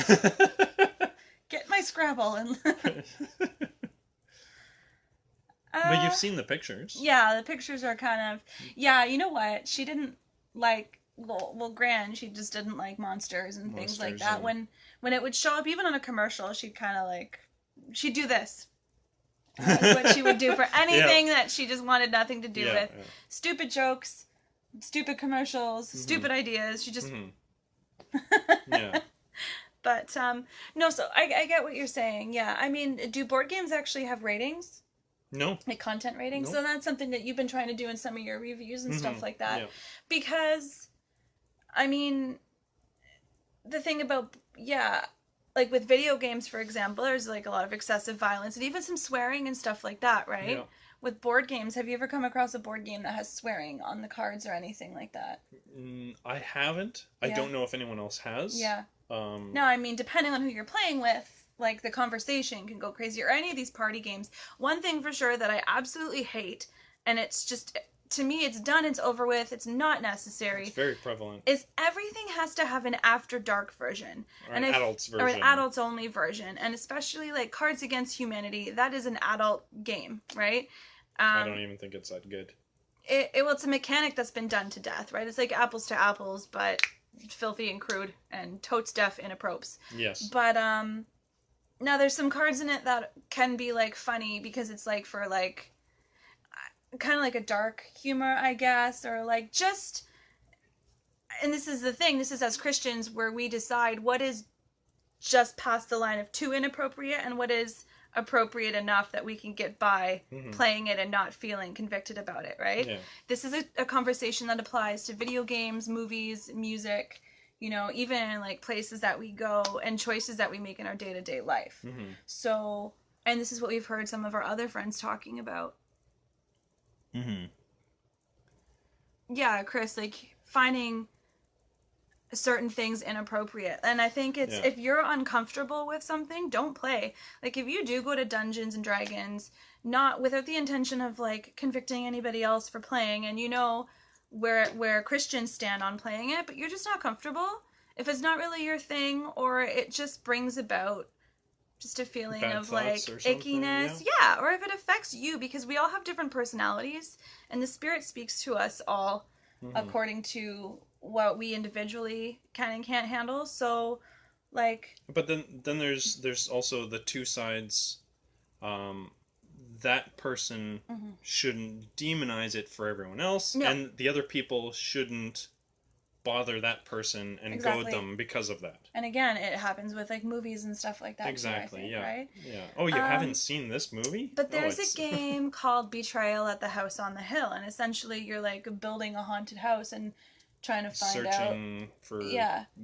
Get my Scrabble." And but you've seen the pictures. Yeah, the pictures are kind of... Yeah, you know what? She didn't like... Well, Gran, she just didn't like monsters and things like that. And... When it would show up, even on a commercial, she'd kind of like... She'd do this. That's what she would do for anything that she just wanted nothing to do with. Yeah. Stupid jokes, stupid commercials, stupid ideas. She just... Yeah. But, no, so I get what you're saying. Yeah, I mean, do board games actually have ratings? No. Like content ratings? No. So that's something that you've been trying to do in some of your reviews and stuff like that. Yeah. Because, I mean, the thing about, like with video games, for example, there's like a lot of excessive violence and even some swearing and stuff like that, right? Yeah. With board games, have you ever come across a board game that has swearing on the cards or anything like that? I haven't. Yeah. I don't know if anyone else has. Yeah. No, I mean, depending on who you're playing with, like, the conversation can go crazy, or any of these party games. One thing for sure that I absolutely hate, and it's just, to me, it's done, it's over with, it's not necessary. It's very prevalent. Is everything has to have an After Dark version. Or an adults version. Or an adults only version. And especially, like, Cards Against Humanity, that is an adult game, right? I don't even think it's that good. Well, it's a mechanic that's been done to death, right? It's like apples to apples, but filthy and crude, and totes deaf inappropriate. Yes. But, now, there's some cards in it that can be, like, funny because it's, like, for, like, kind of like a dark humor, I guess, or, like, just... And this is the thing, this is as Christians where we decide what is just past the line of too inappropriate and what is appropriate enough that we can get by playing it and not feeling convicted about it, right? Yeah. This is a conversation that applies to video games, movies, music... You know, even like places that we go and choices that we make in our day-to-day life. So, and this is what we've heard some of our other friends talking about. Yeah, Chris, like finding certain things inappropriate. And I think it's, if you're uncomfortable with something, don't play. Like if you do go to Dungeons and Dragons, not without the intention of like convicting anybody else for playing, and you know, where Christians stand on playing it, but you're just not comfortable, if it's not really your thing, or it just brings about just a feeling of like ickiness, or if it affects you, because we all have different personalities, and the Spirit speaks to us all according to what we individually can and can't handle. So, like, but then there's also the two sides. That person shouldn't demonize it for everyone else, and the other people shouldn't bother that person and goad them because of that. And again, it happens with like movies and stuff like that. Exactly. Too, I think, right? Yeah. Oh, you haven't seen this movie? But there's a game called Betrayal at the House on the Hill, and essentially you're like building a haunted house and trying to find searching for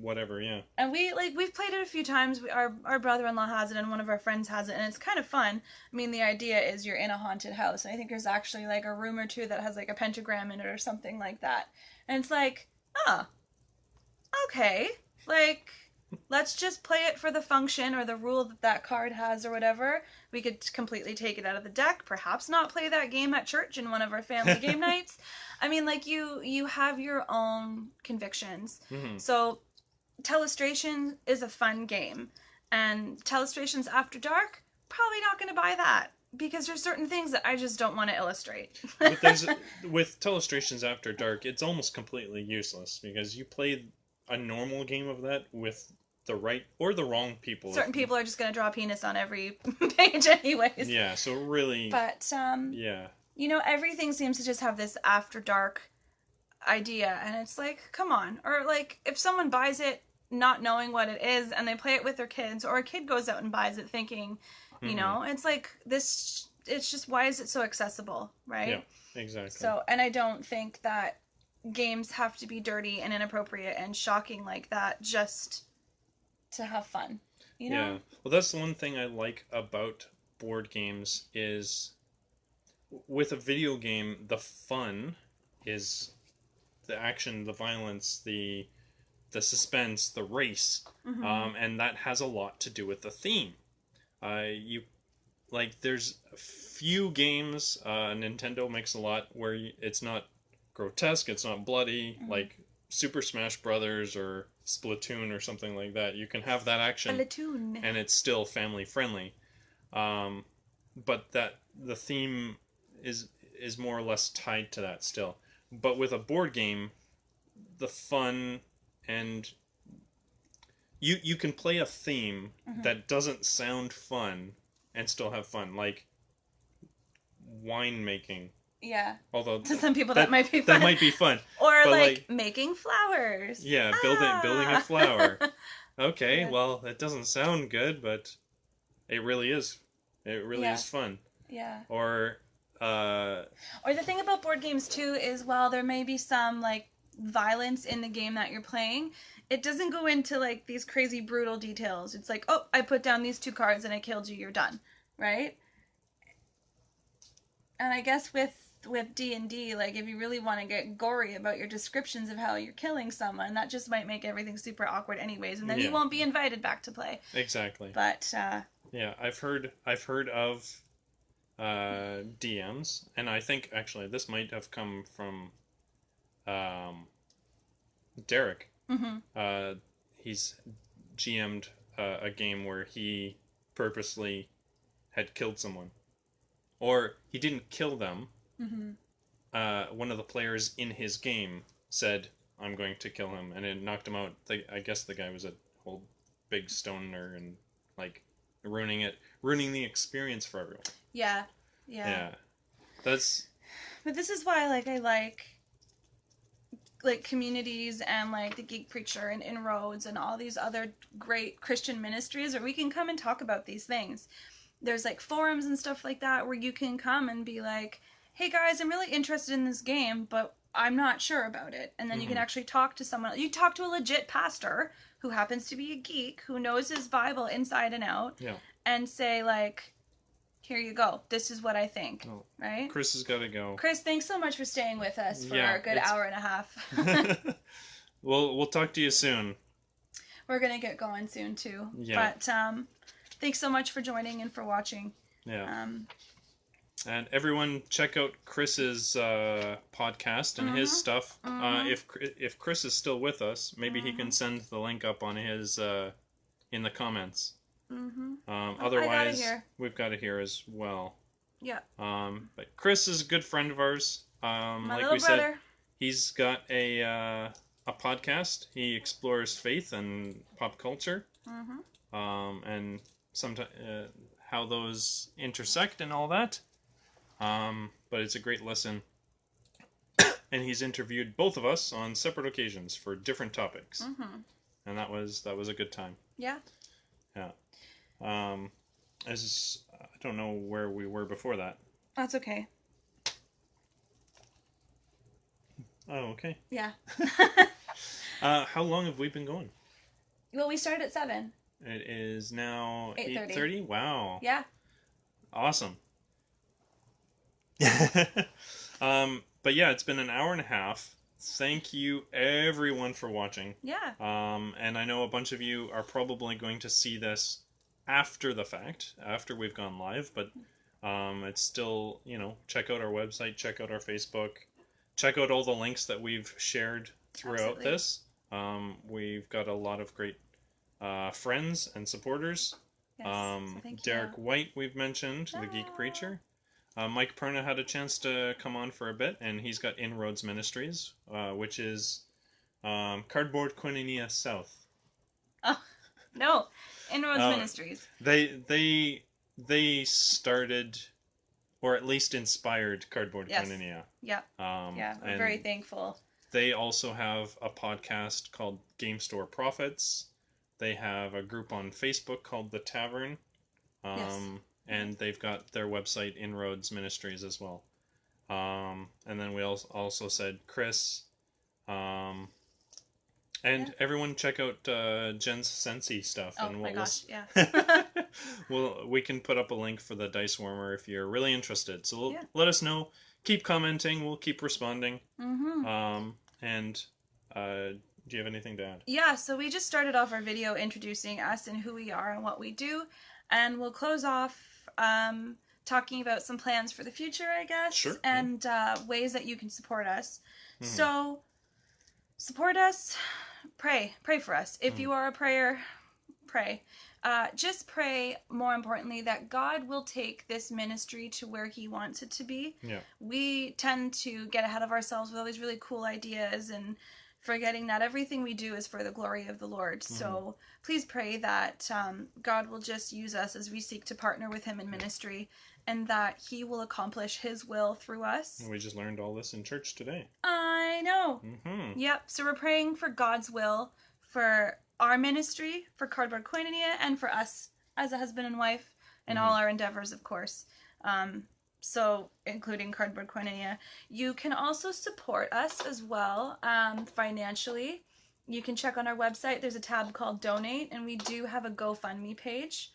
whatever, And we've played it a few times. Our brother-in-law has it and one of our friends has it, and it's kind of fun. I mean, the idea is you're in a haunted house, and I think there's actually like a room or two that has like a pentagram in it or something like that. And it's like, okay, like let's just play it for the function or the rule that card has or whatever. We could completely take it out of the deck, perhaps not play that game at church in one of our family game nights. I mean, like, you have your own convictions. So Telestration is a fun game, and Telestrations After Dark, probably not going to buy that, because there's certain things that I just don't want to illustrate. With Telestrations After Dark, it's almost completely useless, because you played a normal game of that with the right or the wrong people. Certain people are just going to draw a penis on every page anyways. Yeah, so really... But, you know, everything seems to just have this After Dark idea, and it's like, come on. Or, like, if someone buys it not knowing what it is, and they play it with their kids, or a kid goes out and buys it thinking, you know, it's like, it's just, why is it so accessible, right? Yeah, exactly. So, and I don't think that games have to be dirty and inappropriate and shocking like that just to have fun, you know? Yeah. Well, that's the one thing I like about board games is with a video game, the fun is the action, the violence, the suspense, the race, and that has a lot to do with the theme. like there's a few games Nintendo makes a lot where it's not grotesque, it's not bloody, like Super Smash Brothers or Splatoon or something like that. You can have that action, Splatoon. and it's still family friendly. But that the theme is more or less tied to that still. But with a board game, the fun and you can play a theme that doesn't sound fun and still have fun, like winemaking. Yeah. Although to some people that might be fun. That might be fun. Or like making flowers. Yeah, building a flower. Okay, yeah. Well, it doesn't sound good, but it really is. It really is fun. Yeah. Or the thing about board games too is while there may be some like violence in the game that you're playing, it doesn't go into like these crazy brutal details. It's like, oh, I put down these 2 cards and I killed you, you're done. Right? And I guess with D&D, like if you really want to get gory about your descriptions of how you're killing someone, that just might make everything super awkward anyways, and then you won't be invited back to play. Exactly. But yeah, I've heard of DMs, and I think actually this might have come from Derek. He's GM'd a game where he purposely had killed someone. Or he didn't kill them. One of the players in his game said, I'm going to kill him, and it knocked him out. I guess the guy was a whole big stoner and like ruining the experience for everyone. Yeah. But this is why I like communities and like the Geek Preacher and Inroads and all these other great Christian ministries where we can come and talk about these things. There's like forums and stuff like that where you can come and be like, hey guys, I'm really interested in this game, but I'm not sure about it. And then you can actually talk to someone. You talk to a legit pastor who happens to be a geek, who knows his Bible inside and out, and say like, here you go. This is what I think. Oh, right? Chris has got to go. Chris, thanks so much for staying with us for a good hour and a half. We'll talk to you soon. We're going to get going soon too. Yeah. But thanks so much for joining and for watching. Yeah. And everyone, check out Chris's podcast and his stuff. If Chris is still with us, maybe he can send the link up on his in the comments. Otherwise, we've got it here as well. Yeah. But Chris is a good friend of ours. My little brother. Said, he's got a podcast. He explores faith and pop culture. And sometimes how those intersect and all that. But it's a great listen. And he's interviewed both of us on separate occasions for different topics. And that was a good time. Yeah. Yeah. I don't know where we were before that. That's okay. Oh, okay. Yeah. How long have we been going? Well, we started at 7. It is now 8:30. Wow. Yeah. Awesome. But yeah, it's been an hour and a half. Thank you everyone for watching. Yeah. And I know a bunch of you are probably going to see this after the fact, after we've gone live, but it's still, check out our website, check out our Facebook, check out all the links that we've shared throughout this. We've got a lot of great friends and supporters. Yes, so Derek White, we've mentioned, the Geek Preacher. Mike Perna had a chance to come on for a bit, and he's got Inroads Ministries, which is Cardboard Koinonia South. Oh, no. Inroads Ministries. They started, or at least inspired, Cardboard Koinonia. Yeah. We're very thankful. They also have a podcast called Game Store Profits. They have a group on Facebook called The Tavern. And they've got their website, Inroads Ministries, as well. And then we also said Chris. And everyone check out Jen's Sensi stuff. Oh and my gosh, yeah. We can put up a link for the Dice Warmer if you're really interested. So let us know. Keep commenting. We'll keep responding. And do you have anything to add? Yeah, so we just started off our video introducing us and who we are and what we do. And we'll close off talking about some plans for the future, I guess. Sure. And ways that you can support us. So, support us. Pray for us. If you are a prayer, pray. Just pray, more importantly, that God will take this ministry to where he wants it to be. Yeah. We tend to get ahead of ourselves with all these really cool ideas and forgetting that everything we do is for the glory of the Lord. So please pray that God will just use us as we seek to partner with him in ministry, and that he will accomplish his will through us. We just learned all this in church today. I know. Yep. So we're praying for God's will for our ministry, for Cardboard Koinonia, and for us as a husband and wife, and all our endeavors, of course. So, including Cardboard Koinonia. You can also support us as well, financially. You can check on our website. There's a tab called Donate, and we do have a GoFundMe page.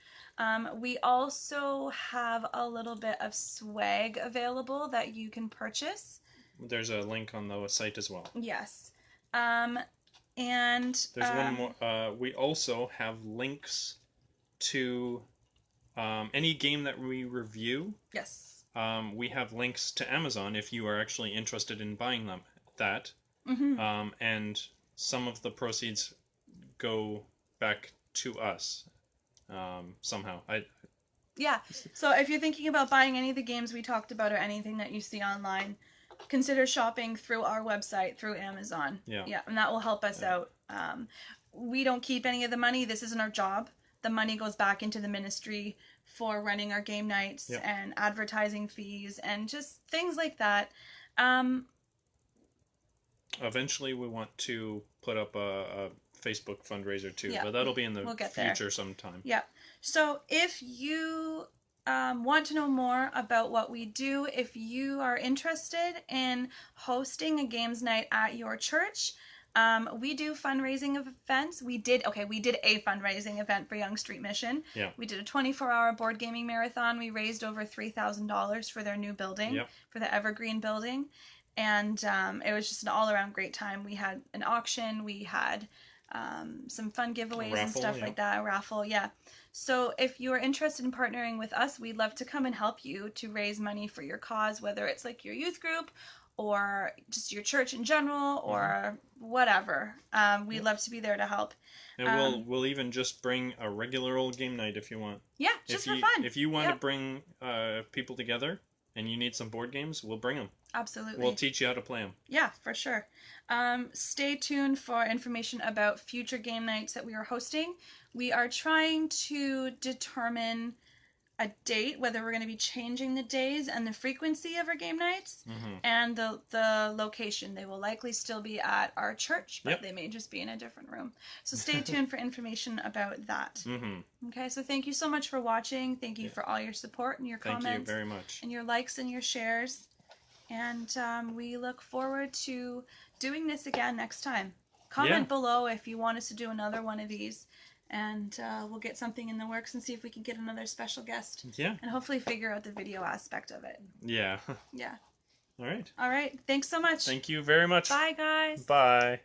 We also have a little bit of swag available that you can purchase. There's a link on the site as well. Yes. And there's one more. We also have links to any game that we review. Yes. We have links to Amazon if you are actually interested in buying them. And some of the proceeds go back to us somehow. Yeah. So if you're thinking about buying any of the games we talked about or anything that you see online, consider shopping through our website, through Amazon. Yeah, and that will help us out. We don't keep any of the money. This isn't our job. The money goes back into the ministry for running our game nights and advertising fees and just things like that. Eventually, we want to put up a Facebook fundraiser too, but that'll be in the future sometime. Yeah. So if you want to know more about what we do, if you are interested in hosting a games night at your church, we do fundraising events. We did a fundraising event for Young Street Mission. Yeah. We did a 24-hour board gaming marathon. We raised over $3,000 for their new building, for the Evergreen building. And it was just an all-around great time. We had an auction. We had some fun giveaways and stuff like that. A raffle, So if you are interested in partnering with us, we'd love to come and help you to raise money for your cause, whether it's like your youth group or just your church in general or whatever. We'd love to be there to help. And we'll even just bring a regular old game night if you want. Yeah, just for fun. If you want to bring people together and you need some board games, we'll bring them. Absolutely. We'll teach you how to play them. Yeah, for sure. Stay tuned for information about future game nights that we are hosting. We are trying to determine a date, whether we're going to be changing the days and the frequency of our game nights, and the location. They will likely still be at our church, but they may just be in a different room. So stay tuned for information about that. Okay, so thank you so much for watching. Thank you for all your support and your comments. Thank you very much. And your likes and your shares. And we look forward to doing this again next time. Comment below if you want us to do another one of these. And we'll get something in the works and see if we can get another special guest. Yeah. And hopefully figure out the video aspect of it. Yeah. Yeah. All right. All right. Thanks so much. Thank you very much. Bye, guys. Bye.